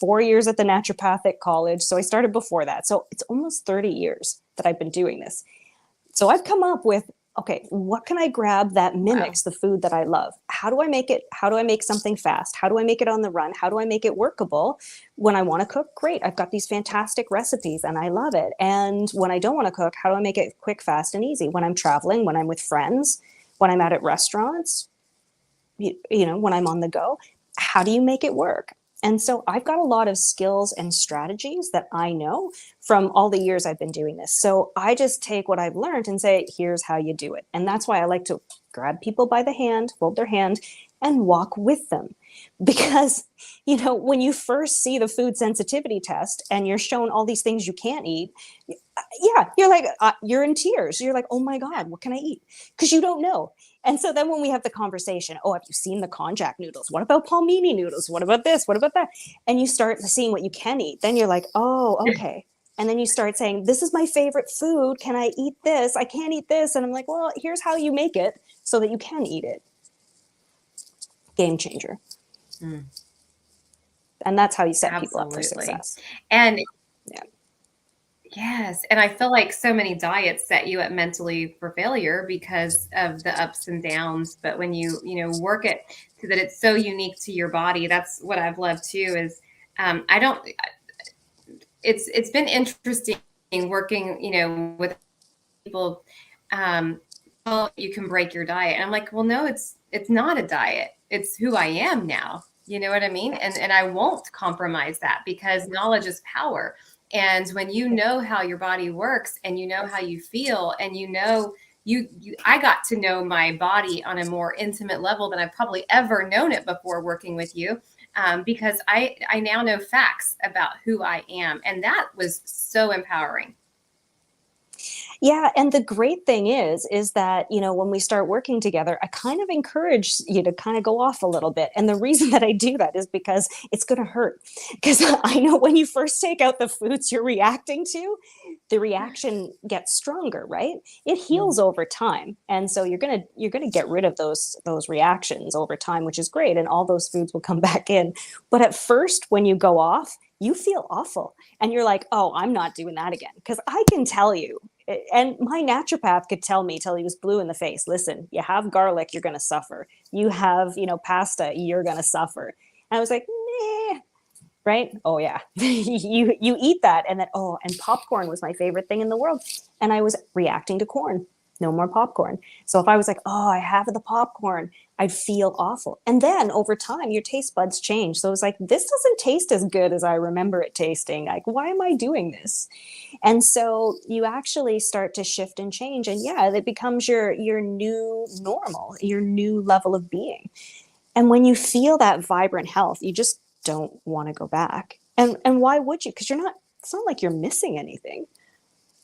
4 years at the naturopathic college. So I started before that. So it's almost 30 years that I've been doing this. So I've come up with, okay, what can I grab that mimics the food that I love? How do I make it? How do I make something fast? How do I make it on the run? How do I make it workable? When I want to cook, great. I've got these fantastic recipes and I love it. And when I don't want to cook, how do I make it quick, fast, and easy? When I'm traveling, when I'm with friends, when I'm out at restaurants, when I'm on the go, how do you make it work? And so I've got a lot of skills and strategies that I know from all the years I've been doing this. So I just take what I've learned and say, here's how you do it. And that's why I like to grab people by the hand, hold their hand, and walk with them. Because, when you first see the food sensitivity test and you're shown all these things you can't eat, yeah, you're like, you're in tears. You're like, oh my God, what can I eat? Because you don't know. And so then when we have the conversation, have you seen the konjac noodles? What about palmini noodles? What about this? What about that? And you start seeing what you can eat. Then you're like, oh, okay. And then you start saying, this is my favorite food. Can I eat this? I can't eat this. And I'm like, well, here's how you make it so that you can eat it. Game changer. Mm. And that's how you set people up for success. And yeah. Yes. And I feel like so many diets set you up mentally for failure because of the ups and downs. But when you work it so that it's so unique to your body, that's what I've loved too, is it's been interesting working, with people, well, you can break your diet. And I'm like, well, no, it's not a diet. It's who I am now. You know what I mean? And I won't compromise that, because knowledge is power. And when you know how your body works and you know how you feel, and you know, I got to know my body on a more intimate level than I've probably ever known it before working with you, because I now know facts about who I am. And that was so empowering. Yeah, and the great thing is that, you know, when we start working together, I kind of encourage you to kind of go off a little bit. And the reason that I do that is because it's going to hurt. Because I know when you first take out the foods you're reacting to, the reaction gets stronger, right? It heals over time. And so you're going to get rid of those reactions over time, which is great, and all those foods will come back in. But at first when you go off, you feel awful and you're like, "Oh, I'm not doing that again." Because I can tell you, and my naturopath could tell me till he was blue in the face, listen, you have garlic, you're going to suffer. You have, you know, pasta, you're going to suffer. And I was like, nah, right? Oh yeah. You eat that. And then, oh, and popcorn was my favorite thing in the world. And I was reacting to corn. No more popcorn. So if I was like, oh, I have the popcorn, I'd feel awful. And then over time, your taste buds change. So it was like, this doesn't taste as good as I remember it tasting. Like, why am I doing this? And so you actually start to shift and change. And yeah, it becomes your new normal, your new level of being. And when you feel that vibrant health, you just don't want to go back. And why would you? Because it's not like you're missing anything.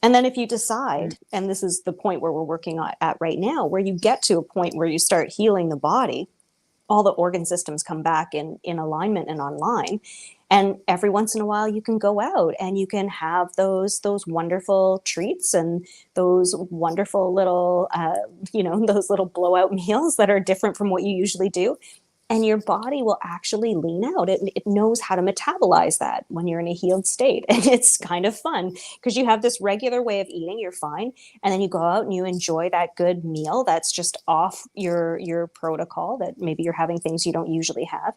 And then if you decide, and this is the point where we're working at right now, where you get to a point where you start healing the body, all the organ systems come back in alignment and online. And every once in a while you can go out and you can have those wonderful treats and those wonderful little, those little blowout meals that are different from what you usually do. And your body will actually lean out. It knows how to metabolize that when you're in a healed state. And it's kind of fun because you have this regular way of eating, you're fine. And then you go out and you enjoy that good meal that's just off your protocol, that maybe you're having things you don't usually have.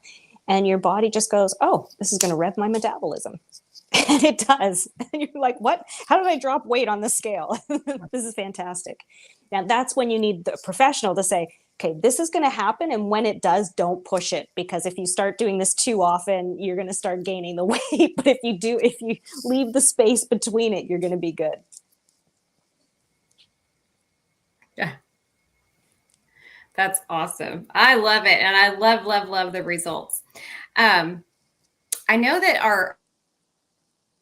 And your body just goes, oh, this is going to rev my metabolism. And it does. And you're like, what? How did I drop weight on the scale? This is fantastic. Now, that's when you need the professional to say, okay, this is going to happen. And when it does, don't push it. Because if you start doing this too often, you're going to start gaining the weight. But if you leave the space between it, you're going to be good. Yeah. That's awesome. I love it. And I love the results. I know that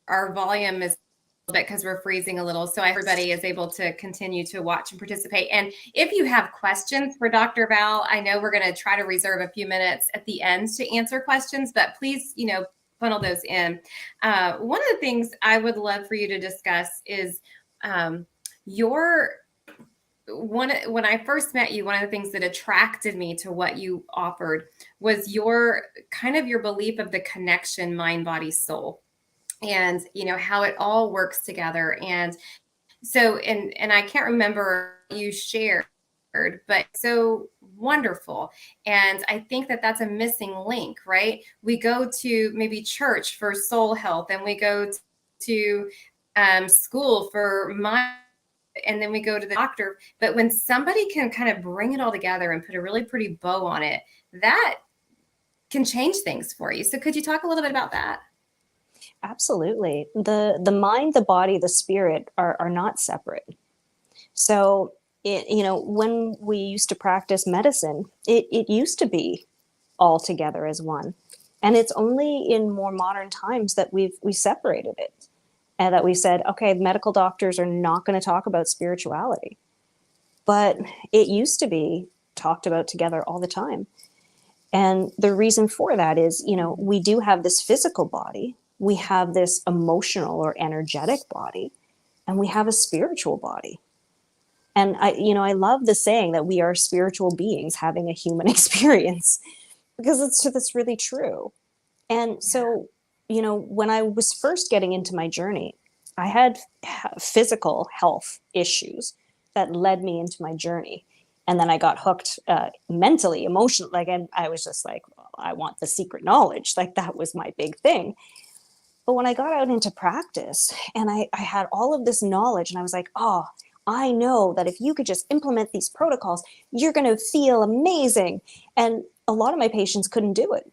our volume is a little bit because we're freezing a little, so everybody is able to continue to watch and participate. And if you have questions for Dr. Val, I know we're going to try to reserve a few minutes at the end to answer questions, but please, funnel those in. One of the things I would love for you to discuss is when I first met you, one of the things that attracted me to what you offered was your belief of the connection, mind, body, soul, and how it all works together. And so, and I can't remember you shared, but so wonderful. And I think that that's a missing link, right? We go to maybe church for soul health, and we go to school for mind, and then we go to the doctor. But when somebody can kind of bring it all together and put a really pretty bow on it, that can change things for you. So could you talk a little bit about that? Absolutely. The mind, the body, the spirit are not separate. So, when we used to practice medicine, it used to be all together as one. And it's only in more modern times that we separated it, and that we said, okay, medical doctors are not going to talk about spirituality. But it used to be talked about together all the time. And the reason for that is, we do have this physical body, we have this emotional or energetic body, and we have a spiritual body. And I love the saying that we are spiritual beings having a human experience, because that's really true. And so, when I was first getting into my journey, I had physical health issues that led me into my journey. And then I got hooked mentally, emotionally, and I was just like, well, I want the secret knowledge. Like, that was my big thing. But when I got out into practice and I had all of this knowledge, and I was like, oh, I know that if you could just implement these protocols, you're going to feel amazing. And a lot of my patients couldn't do it.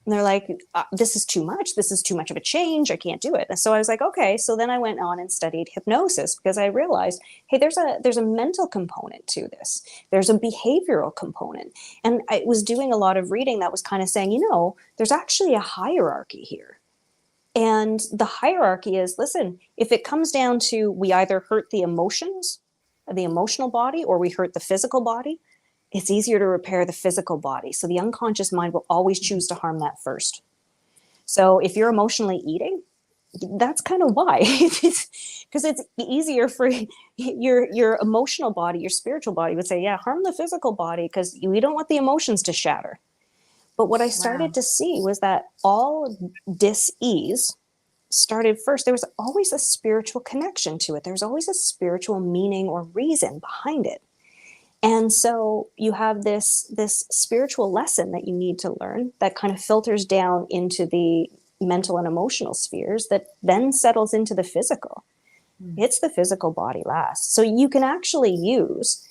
And they're like, this is too much. This is too much of a change. I can't do it. And so I was like, okay. So then I went on and studied hypnosis because I realized, hey, there's a mental component to this. There's a behavioral component. And I was doing a lot of reading that was kind of saying, there's actually a hierarchy here. And the hierarchy is, listen, if it comes down to we either hurt the emotions, the emotional body, or we hurt the physical body, it's easier to repair the physical body. So the unconscious mind will always choose to harm that first. So if you're emotionally eating, that's kind of why. Because it's easier for your emotional body, your spiritual body would say, yeah, harm the physical body because we don't want the emotions to shatter. But what I started to see was that all dis-ease started first. There was always a spiritual connection to it. There was always a spiritual meaning or reason behind it. And so you have this spiritual lesson that you need to learn that kind of filters down into the mental and emotional spheres that then settles into the physical. It's the physical body last. So you can actually use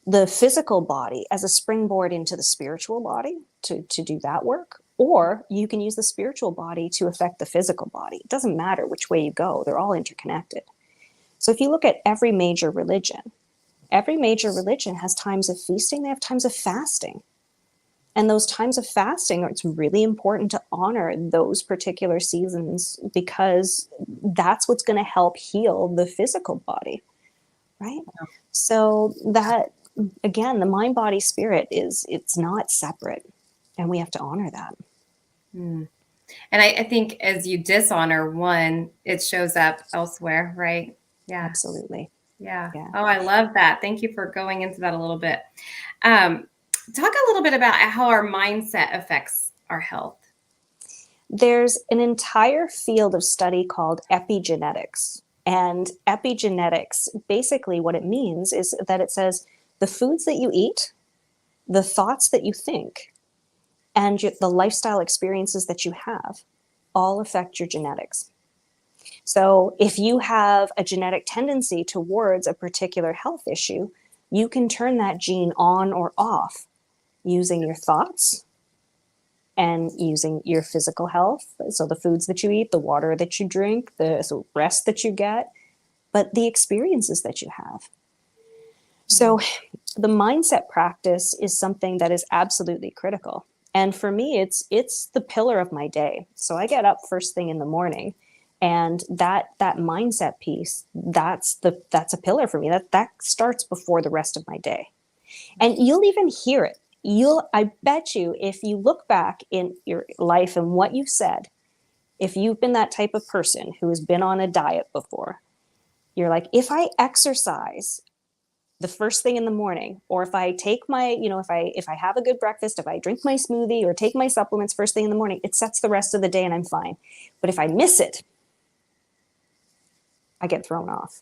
the physical body as a springboard into the spiritual body to do that work, or you can use the spiritual body to affect the physical body. It doesn't matter which way you go. They're all interconnected. So if you look at every major religion has times of feasting, they have times of fasting. And those times of fasting, it's really important to honor those particular seasons because that's what's going to help heal the physical body, right? Yeah. So that, again, the mind, body, spirit it's not separate, and we have to honor that. And I think as you dishonor one, it shows up elsewhere, right? Yeah, absolutely. Yeah. Oh, I love that. Thank you for going into that a little bit. Talk a little bit about how our mindset affects our health. There's an entire field of study called epigenetics. And epigenetics, basically what it means is that it says the foods that you eat, the thoughts that you think, and the lifestyle experiences that you have all affect your genetics. So if you have a genetic tendency towards a particular health issue, you can turn that gene on or off using your thoughts and using your physical health. So the foods that you eat, the water that you drink, the rest that you get, but the experiences that you have. So the mindset practice is something that is absolutely critical. And for me, it's the pillar of my day. So I get up first thing in the morning. And that mindset piece, that's a pillar for me. That starts before the rest of my day. And you'll even hear it. I bet you, if you look back in your life and what you've said, if you've been that type of person who has been on a diet before, you're like, if I exercise the first thing in the morning, or if I take my, if I have a good breakfast, if I drink my smoothie or take my supplements first thing in the morning, it sets the rest of the day and I'm fine. But if I miss it, I get thrown off.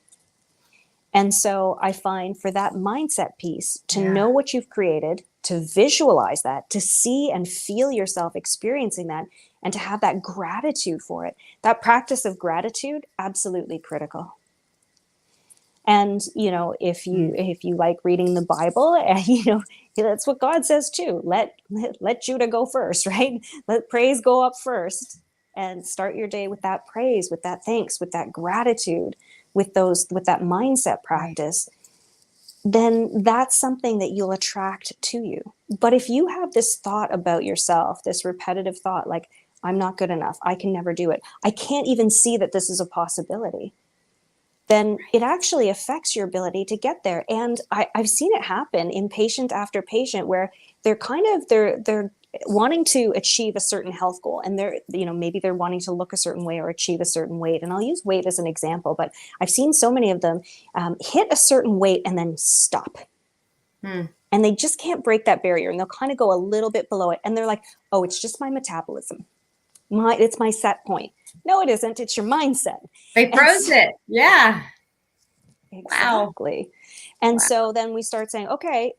And so I find for that mindset piece, to know what you've created, to visualize that, to see and feel yourself experiencing that, and to have that gratitude for it. That practice of gratitude, absolutely critical. And, if you like reading the Bible, that's what God says too. Let Judah go first, right? Let praise go up first. And start your day with that praise, with that thanks, with that gratitude, with that mindset practice, then that's something that you'll attract to you. But if you have this thought about yourself, this repetitive thought, like, I'm not good enough, I can never do it, I can't even see that this is a possibility, then it actually affects your ability to get there. And I've seen it happen in patient after patient where they're wanting to achieve a certain health goal, and maybe they're wanting to look a certain way or achieve a certain weight. And I'll use weight as an example, but I've seen so many of them hit a certain weight and then stop. And they just can't break that barrier, and they'll kind of go a little bit below it. And they're like, oh, it's just my metabolism. It's my set point. No, it isn't. It's your mindset. They froze it. Yeah. Exactly. Wow. And so then we start saying, okay,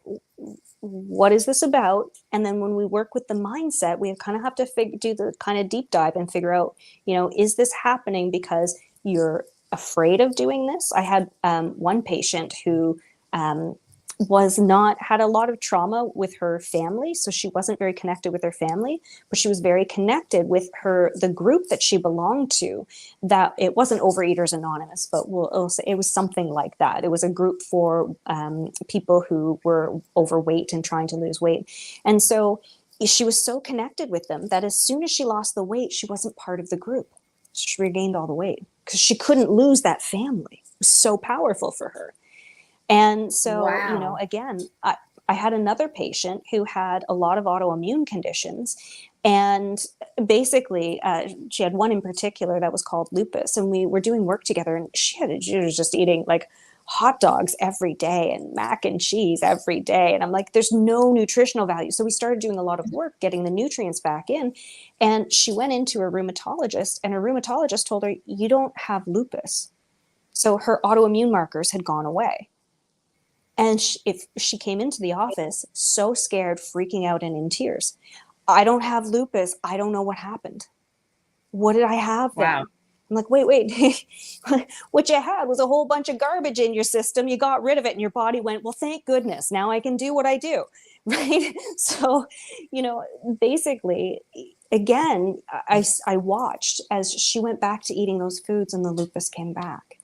what is this about? And then when we work with the mindset, we kind of have to do the kind of deep dive and figure out, is this happening because you're afraid of doing this? I had one patient who had a lot of trauma with her family, so she wasn't very connected with her family, but she was very connected with the group that she belonged to. That it wasn't Overeaters Anonymous, but we'll say it was something like that. It was a group for people who were overweight and trying to lose weight, and so she was so connected with them that as soon as she lost the weight, she wasn't part of the group. She regained all the weight because she couldn't lose that family. It was so powerful for her. And so, Wow. again, I had another patient who had a lot of autoimmune conditions. And basically, she had one in particular that was called lupus. And we were doing work together, and she was just eating like hot dogs every day and mac and cheese every day. And I'm like, there's no nutritional value. So we started doing a lot of work getting the nutrients back in. And she went into a rheumatologist, and her rheumatologist told her, you don't have lupus. So her autoimmune markers had gone away. And if she came into the office so scared, freaking out, and in tears, I don't have lupus. I don't know what happened. What did I have then? Wow. I'm like, wait. What you had was a whole bunch of garbage in your system. You got rid of it, and your body went, well, thank goodness. Now I can do what I do. Right. So, basically, again, I watched as she went back to eating those foods, and the lupus came back.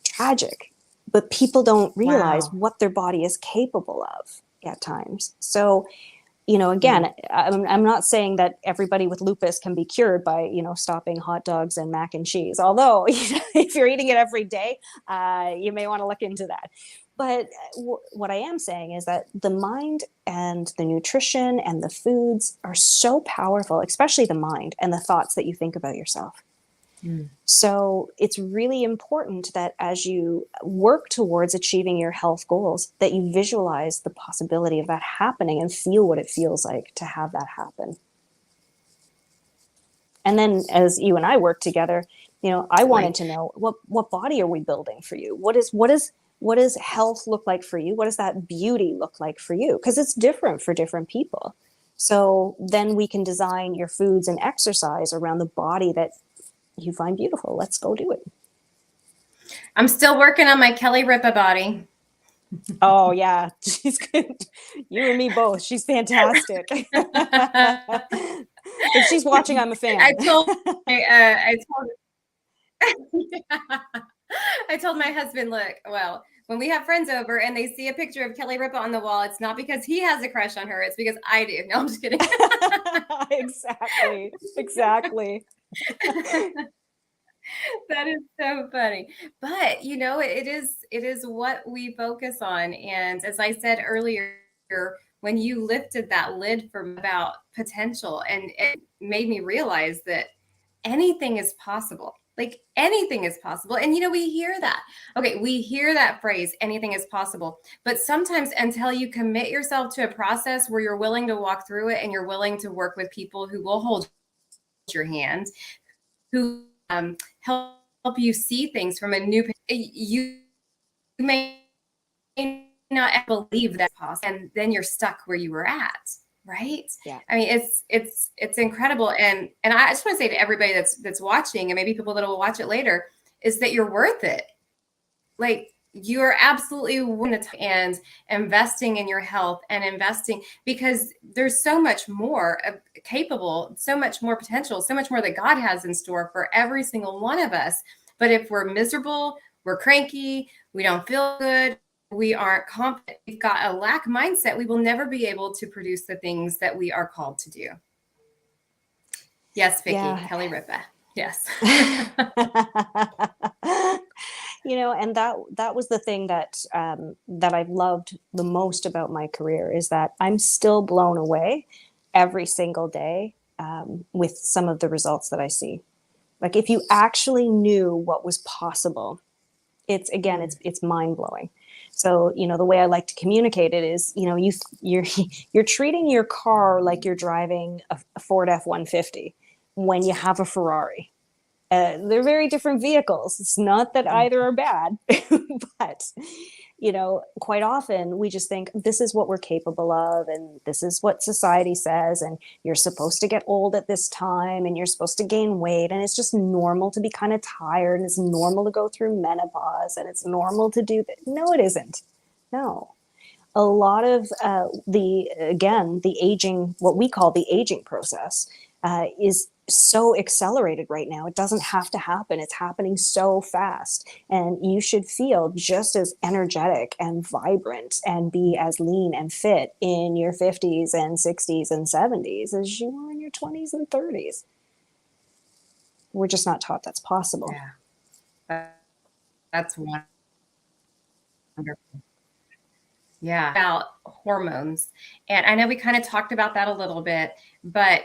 Tragic. But people don't realize Wow. what their body is capable of at times. So, again, I'm not saying that everybody with lupus can be cured by, stopping hot dogs and mac and cheese. Although, if you're eating it every day, you may want to look into that. But what I am saying is that the mind and the nutrition and the foods are so powerful, especially the mind and the thoughts that you think about yourself. So it's really important that as you work towards achieving your health goals, that you visualize the possibility of that happening and feel what it feels like to have that happen. And then as you and I work together, I wanted to know what body are we building for you? What does health look like for you? What does that beauty look like for you? Because it's different for different people. So then we can design your foods and exercise around the body that you find beautiful. Let's go do it. I'm still working on my Kelly Ripa body. Oh yeah, she's good. You and me both. She's fantastic. If she's watching, I'm a fan. I told I told my husband, look, well, when we have friends over and they see a picture of Kelly Ripa on the wall, it's not because he has a crush on her, it's because I do. No, I'm just kidding. Exactly. That is so funny. But it is what we focus on. And as I said earlier, when you lifted that lid from about potential, and it made me realize that anything is possible. Like anything is possible. And we hear that. Okay, we hear that phrase, anything is possible. But sometimes until you commit yourself to a process where you're willing to walk through it and you're willing to work with people who will hold your hand, who help you see things from a new, you may not believe that's possible, and then you're stuck where you were at. Right. Yeah. I mean, it's incredible. And I just want to say to everybody that's watching, and maybe people that will watch it later, is that you're worth it. Like, you are absolutely worth it, and investing in your health and investing, because there's so much more capable, so much more potential, so much more that God has in store for every single one of us. But if we're miserable, we're cranky, we don't feel good, we aren't confident, we've got a lack mindset, we will never be able to produce the things that we are called to do. Yes, Vicki, yeah. Kelly Ripa. Yes. And that was the thing that I've loved the most about my career, is that I'm still blown away every single day with some of the results that I see. Like, if you actually knew what was possible, it's mind blowing. So, the way I like to communicate it is, you're treating your car like you're driving a Ford F-150 when you have a Ferrari. They're very different vehicles. It's not that either are bad, but, quite often we just think this is what we're capable of, and this is what society says, and you're supposed to get old at this time, and you're supposed to gain weight, and it's just normal to be kind of tired, and it's normal to go through menopause, and it's normal to do that. No, it isn't. No. A lot of the aging, what we call the aging process, is so accelerated right now. It doesn't have to happen. It's happening so fast. And you should feel just as energetic and vibrant and be as lean and fit in your 50s and 60s and 70s as you are in your 20s and 30s. We're just not taught that's possible. Yeah. That's wonderful. Yeah. About hormones. And I know we kind of talked about that a little bit, but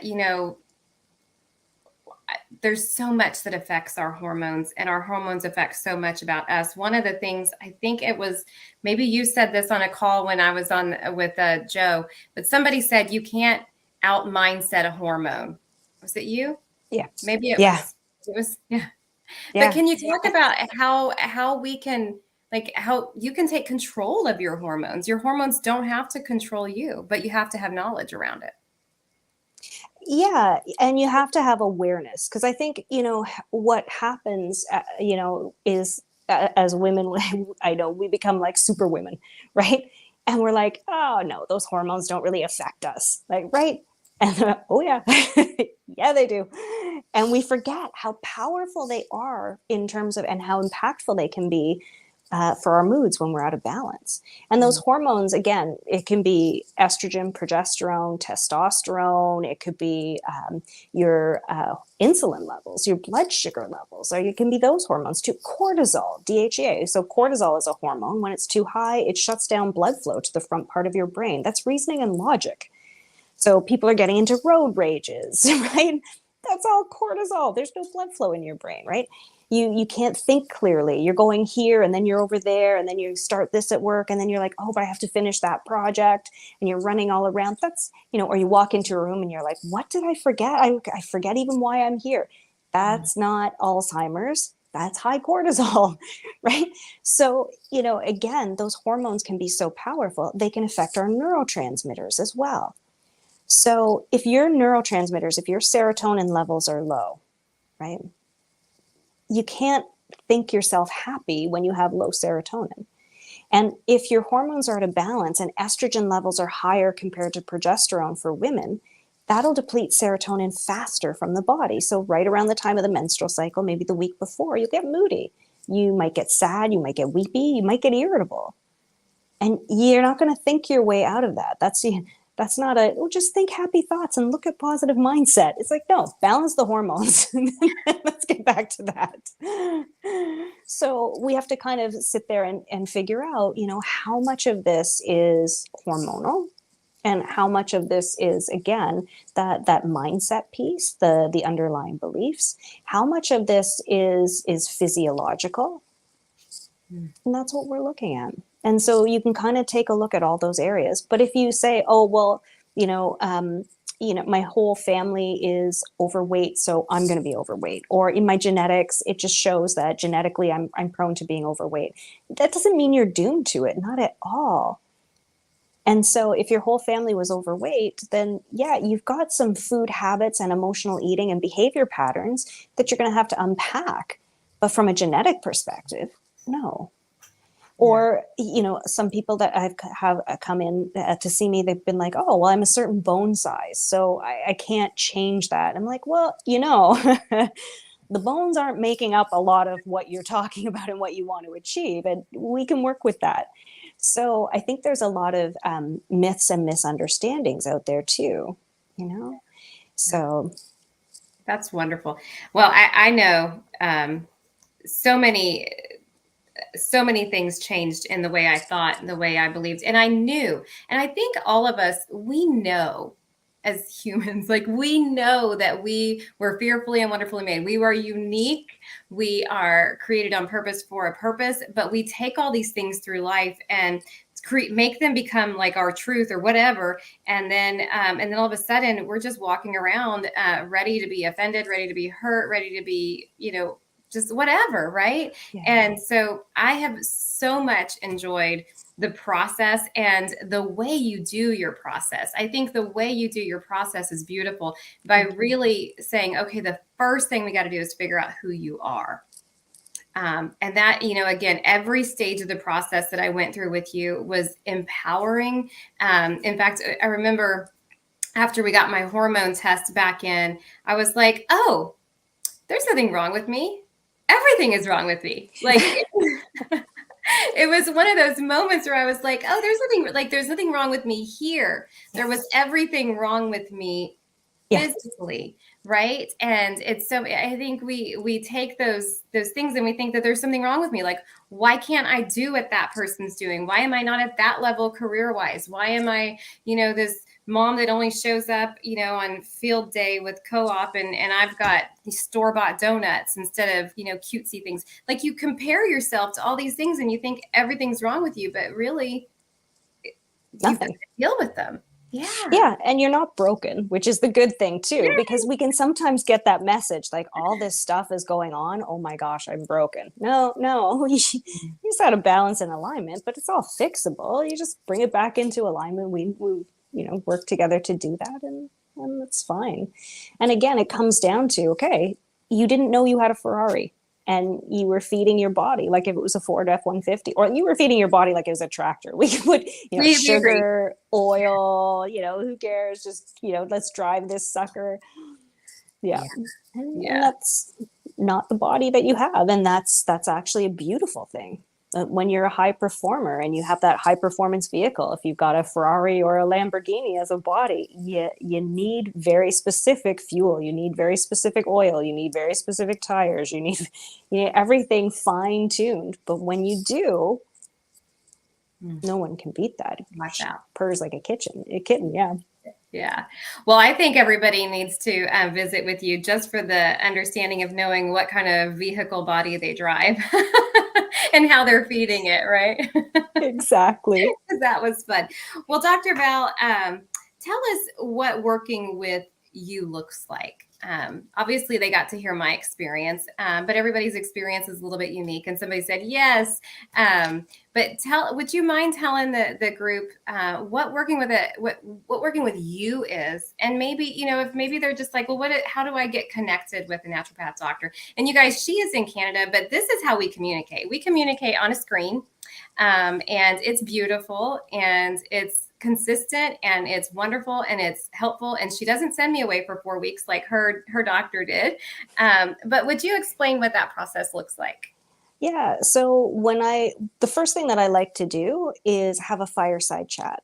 there's so much that affects our hormones, and our hormones affect so much about us. One of the things, I think it was, maybe you said this on a call when I was on with Joe, but somebody said you can't out mindset a hormone. Was it you? Yeah. Maybe Yeah. it was, yeah. Yeah. But can you talk about how we can, like, how you can take control of your hormones? Your hormones don't have to control you, but you have to have knowledge around it. Yeah, and you have to have awareness, because I think, what happens, is, as women, I know we become like super women, right? And we're like, oh no, those hormones don't really affect us, like, right? And oh yeah, yeah, they do. And we forget how powerful they are in terms of, and how impactful they can be for our moods when we're out of balance. And those hormones, again, it can be estrogen, progesterone, testosterone. It could be your insulin levels, your blood sugar levels, or it can be those hormones too. Cortisol, DHEA. So cortisol is a hormone. When it's too high, it shuts down blood flow to the front part of your brain. That's reasoning and logic. So people are getting into road rages, right? That's all cortisol. There's no blood flow in your brain, right? You can't think clearly. You're going here and then you're over there, and then you start this at work, and then you're like, oh, but I have to finish that project, and you're running all around. That's, or you walk into a room and you're like, what did I forget? I forget even why I'm here. That's not Alzheimer's. That's high cortisol, right? So, again, those hormones can be so powerful. They can affect our neurotransmitters as well. So if your neurotransmitters, if your serotonin levels are low, right, you can't think yourself happy when you have low serotonin. And if your hormones are out of balance and estrogen levels are higher compared to progesterone for women, that'll deplete serotonin faster from the body. So right around the time of the menstrual cycle, maybe the week before, you'll get moody. You might get sad, you might get weepy, you might get irritable. And you're not going to think your way out of that. That's not just think happy thoughts and look at positive mindset. It's like, no, balance the hormones. Let's get back to that. So we have to kind of sit there and figure out, how much of this is hormonal and how much of this is, again, that mindset piece, the underlying beliefs. How much of this is physiological? And that's what we're looking at. And so you can kind of take a look at all those areas. But if you say, oh, well, my whole family is overweight, so I'm going to be overweight. Or in my genetics, it just shows that genetically I'm prone to being overweight. That doesn't mean you're doomed to it, not at all. And so if your whole family was overweight, then yeah, you've got some food habits and emotional eating and behavior patterns that you're going to have to unpack. But from a genetic perspective, no. Or, some people that have come in to see me, they've been like, oh, well, I'm a certain bone size, so I can't change that. I'm like, well, the bones aren't making up a lot of what you're talking about and what you want to achieve, and we can work with that. So I think there's a lot of myths and misunderstandings out there too, so. That's wonderful. Well, I know so many things changed in the way I thought and the way I believed. And I knew, and I think all of us, we know as humans, like we know that we were fearfully and wonderfully made. We were unique. We are created on purpose for a purpose, but we take all these things through life and make them become like our truth or whatever. And then all of a sudden we're just walking around ready to be offended, ready to be hurt, ready to be, just whatever, right? Yeah. And so I have so much enjoyed the process and the way you do your process. I think the way you do your process is beautiful by really saying, okay, the first thing we got to do is figure out who you are. And that, again, every stage of the process that I went through with you was empowering. In fact, I remember after we got my hormone test back in, I was like, oh, there's nothing wrong with me. Everything is wrong with me. Like, it was one of those moments where I was like, oh, there's nothing wrong with me here. There was everything wrong with me physically, right? And it's so, I think we take those things and we think that there's something wrong with me. Like, why can't I do what that person's doing? Why am I not at that level career wise? Why am I, this mom that only shows up, on field day with co-op, and I've got these store-bought donuts instead of, cutesy things. Like, you compare yourself to all these things and you think everything's wrong with you, but really Nothing. you deal with them. Yeah. And you're not broken, which is the good thing too, because we can sometimes get that message like all this stuff is going on. Oh my gosh, I'm broken. No, you just got to balance and alignment, but it's all fixable. You just bring it back into alignment. We work together to do that, and that's fine. And again, it comes down to, okay, you didn't know you had a Ferrari, and you were feeding your body like if it was a Ford F-150, or you were feeding your body like it was a tractor. We could put, sugar, oil, who cares? Just, let's drive this sucker. Yeah. And that's not the body that you have. And that's actually a beautiful thing. When you're a high performer and you have that high performance vehicle, if you've got a Ferrari or a Lamborghini as a body, you need very specific fuel, you need very specific oil, you need very specific tires, you need everything fine tuned. But when you do, no one can beat that. Watch out. Purrs like a kitten. Yeah. Yeah. Well, I think everybody needs to visit with you just for the understanding of knowing what kind of vehicle body they drive and how they're feeding it, right? Exactly. That was fun. Well, Dr. Val, tell us what working with you looks like. Obviously, they got to hear my experience, but everybody's experience is a little bit unique. And somebody said yes, but would you mind telling the group what working with you is, and maybe if maybe they're just like, well, how do I get connected with a naturopath doctor? And you guys, she is in Canada, but this is how we communicate. We communicate on a screen, and it's beautiful and it's consistent and it's wonderful and it's helpful, and she doesn't send me away for 4 weeks like her doctor did. But would you explain what that process looks like? Yeah. So the first thing that I like to do is have a fireside chat,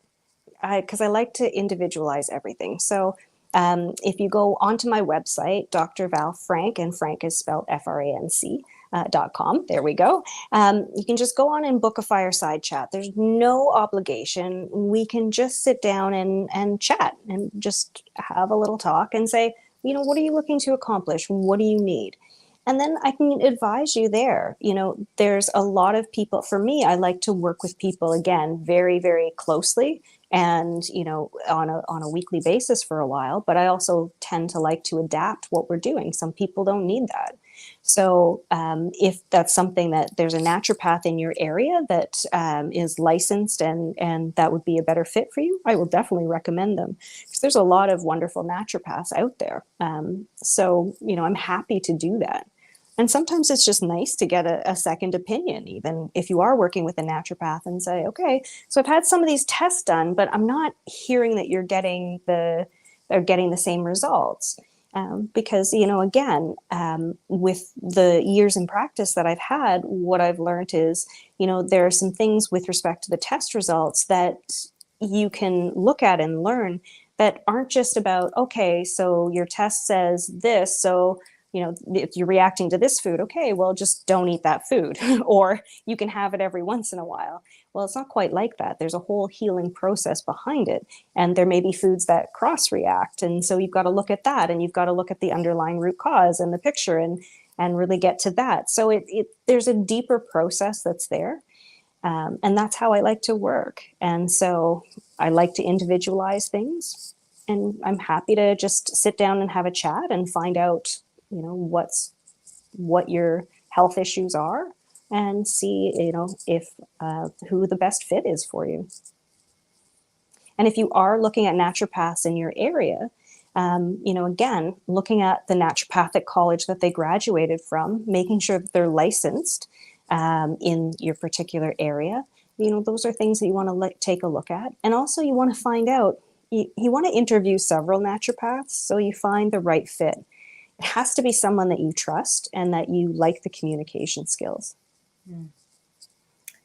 because I like to individualize everything. So if you go onto my website, Dr. Val Frank, and Frank is spelled FRANC, .com. There we go. You can just go on and book a fireside chat. There's no obligation. We can just sit down and chat and just have a little talk and say, what are you looking to accomplish? What do you need? And then I can advise you there. There's a lot of people. For me, I like to work with people, again, very, very closely and, on a weekly basis for a while. But I also tend to like to adapt what we're doing. Some people don't need that. So if that's something that there's a naturopath in your area that is licensed and that would be a better fit for you, I will definitely recommend them, because there's a lot of wonderful naturopaths out there. So, I'm happy to do that. And sometimes it's just nice to get a second opinion, even if you are working with a naturopath, and say, okay, so I've had some of these tests done, but I'm not hearing that you're getting the same results. Because, again, with the years in practice that I've had, what I've learned is, there are some things with respect to the test results that you can look at and learn that aren't just about, okay, so your test says this, so if you're reacting to this food, okay, well, just don't eat that food, or you can have it every once in a while. Well, it's not quite like that. There's a whole healing process behind it. And there may be foods that cross-react. And so you've got to look at that, and you've got to look at the underlying root cause and the picture and really get to that. So there's a deeper process that's there. And that's how I like to work. And so I like to individualize things. And I'm happy to just sit down and have a chat and find out what your health issues are, and see, if who the best fit is for you. And if you are looking at naturopaths in your area, Again, looking at the naturopathic college that they graduated from, making sure that they're licensed in your particular area. Those are things that you want to take a look at. And also you want to find out, you want to interview several naturopaths so you find the right fit. It has to be someone that you trust and that you like the communication skills.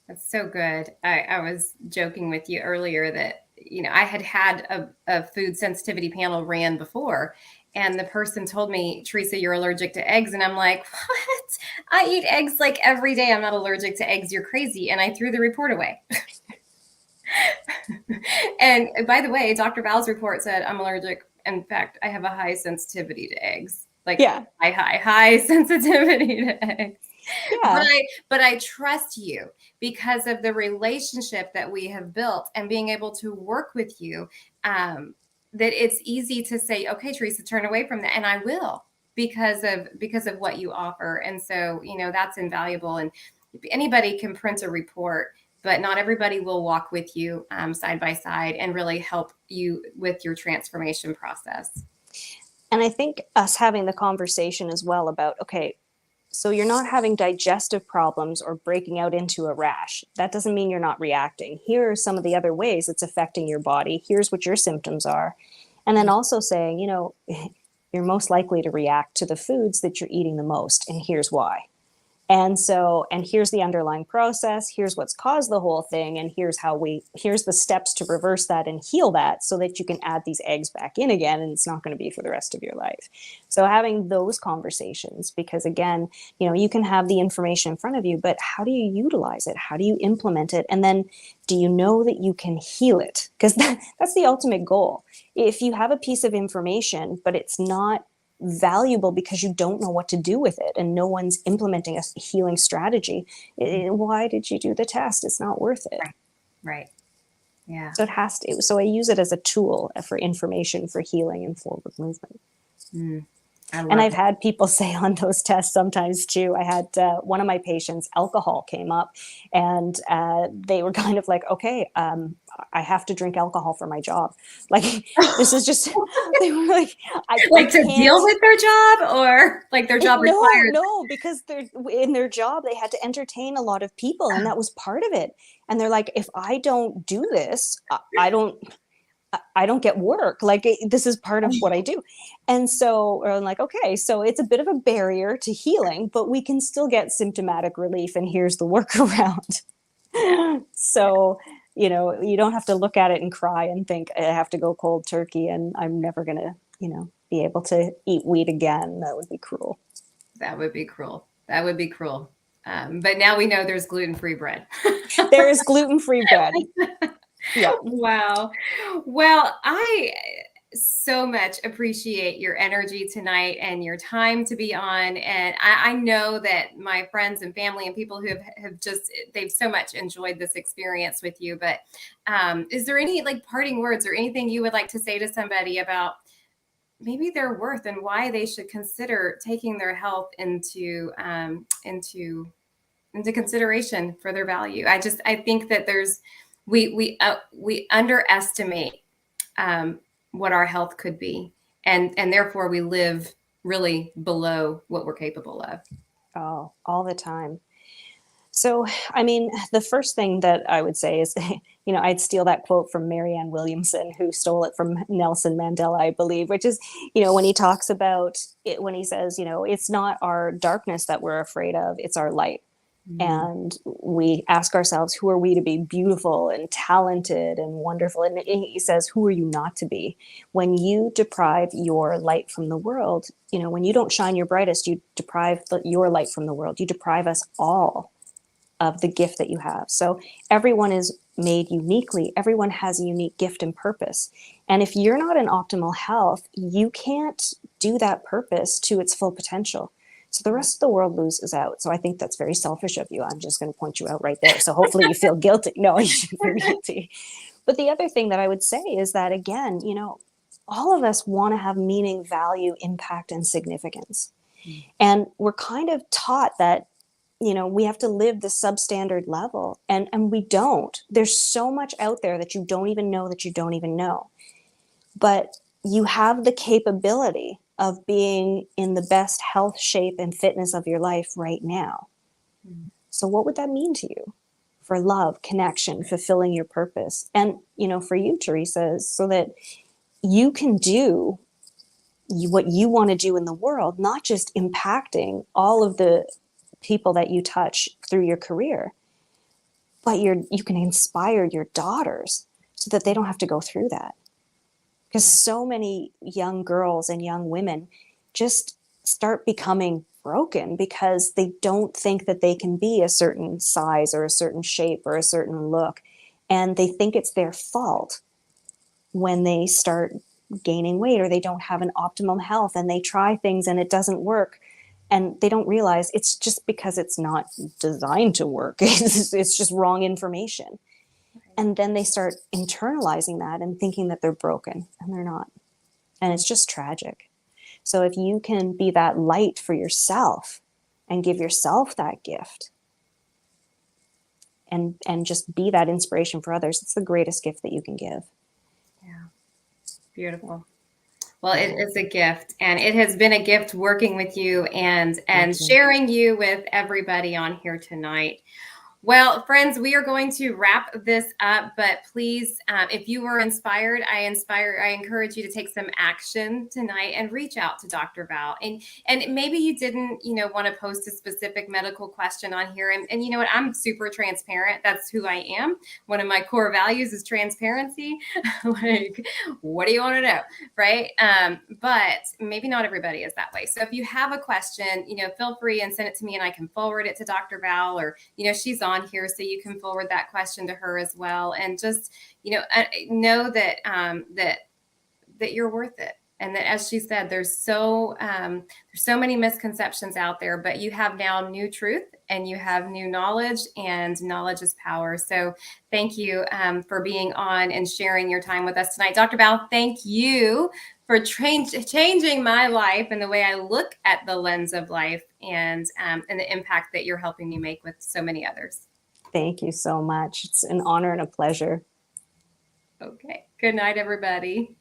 That's so good. I was joking with you earlier that, I had a food sensitivity panel ran before, and the person told me, Teresa, you're allergic to eggs. And I'm like, what? I eat eggs like every day. I'm not allergic to eggs. You're crazy. And I threw the report away. And by the way, Dr. Val's report said I'm allergic. In fact, I have a high sensitivity to eggs. Like high sensitivity to eggs. Yeah. But I trust you because of the relationship that we have built and being able to work with you, that it's easy to say, okay, Teresa, turn away from that. And I will, because of what you offer. And so, that's invaluable. And anybody can print a report, but not everybody will walk with you side by side and really help you with your transformation process. And I think us having the conversation as well about, okay, so you're not having digestive problems or breaking out into a rash. That doesn't mean you're not reacting. Here are some of the other ways it's affecting your body. Here's what your symptoms are. And then also saying, you're most likely to react to the foods that you're eating the most, and here's why. And here's the underlying process, here's what's caused the whole thing, and here's the steps to reverse that and heal that so that you can add these eggs back in again, and it's not going to be for the rest of your life. So having those conversations, because again, you can have the information in front of you, but how do you utilize it? How do you implement it? And then do you know that you can heal it? Because that's the ultimate goal. If you have a piece of information, but it's not valuable because you don't know what to do with it and no one's implementing a healing strategy, why did you do the test? It's not worth it. Right. Yeah. So so I use it as a tool for information, for healing and forward movement. And I've had people say on those tests sometimes too, I had one of my patients, alcohol came up, and they were kind of like, okay, I have to drink alcohol for my job. Like, this is just, they were like, I to deal with their job, or like their job required? No, because in their job, they had to entertain a lot of people, and that was part of it. And they're like, if I don't do this, I don't get work. Like, this is part of what I do. And so I'm like, okay, so it's a bit of a barrier to healing, but we can still get symptomatic relief. And here's the workaround. So, you don't have to look at it and cry and think I have to go cold turkey and I'm never going to, be able to eat wheat again. That would be cruel. That would be cruel. But now we know there's gluten-free bread. There is gluten-free bread. Yeah. Wow. Well, I so much appreciate your energy tonight and your time to be on. And I know that my friends and family and people who they've so much enjoyed this experience with you. But is there any parting words or anything you would like to say to somebody about maybe their worth and why they should consider taking their health into consideration for their value? I think that we underestimate what our health could be, and therefore we live really below what we're capable of. Oh, all the time. So, I mean, the first thing that I would say is, I'd steal that quote from Marianne Williamson, who stole it from Nelson Mandela, I believe, which is, when he talks about it, when he says, it's not our darkness that we're afraid of, it's our light. And we ask ourselves, who are we to be beautiful and talented and wonderful? And he says, who are you not to be? When you deprive your light from the world, when you don't shine your brightest, you deprive your light from the world. You deprive us all of the gift that you have. So everyone is made uniquely. Everyone has a unique gift and purpose. And if you're not in optimal health, you can't do that purpose to its full potential. So the rest of the world loses out. So I think that's very selfish of you. I'm just going to point you out right there. So hopefully you feel guilty. No, you shouldn't feel guilty. But the other thing that I would say is that, again, all of us want to have meaning, value, impact, and significance. And we're kind of taught that, we have to live the substandard level. And we don't. There's so much out there that you don't even know that you don't even know. But you have the capability of being in the best health, shape, and fitness of your life right now. Mm. So what would that mean to you for love, connection, fulfilling your purpose? And, for you, Teresa, so that you can do what you want to do in the world, not just impacting all of the people that you touch through your career, but you can inspire your daughters so that they don't have to go through that. Because so many young girls and young women just start becoming broken because they don't think that they can be a certain size or a certain shape or a certain look. And they think it's their fault when they start gaining weight or they don't have an optimum health and they try things and it doesn't work. And they don't realize it's just because it's not designed to work. It's just wrong information. And then they start internalizing that and thinking that they're broken, and they're not. And it's just tragic. So if you can be that light for yourself and give yourself that gift and just be that inspiration for others, it's the greatest gift that you can give. Yeah. Beautiful. Well, it is a gift, and it has been a gift working with you and sharing you with everybody on here tonight. Well, friends, we are going to wrap this up, but please, if you were inspired, I encourage you to take some action tonight and reach out to Dr. Val. And maybe you didn't, want to post a specific medical question on here. And you know what? I'm super transparent. That's who I am. One of my core values is transparency. Like, what do you want to know? Right. But maybe not everybody is that way. So if you have a question, feel free and send it to me and I can forward it to Dr. Val, or, she's on here, so you can forward that question to her as well. And just, know that, that you're worth it. And that, as she said, there's so many misconceptions out there, but you have now new truth and you have new knowledge, and knowledge is power. So thank you for being on and sharing your time with us tonight. Dr. Val, thank you for changing my life and the way I look at the lens of life, and the impact that you're helping me make with so many others. Thank you so much. It's an honor and a pleasure. Okay. Good night, everybody.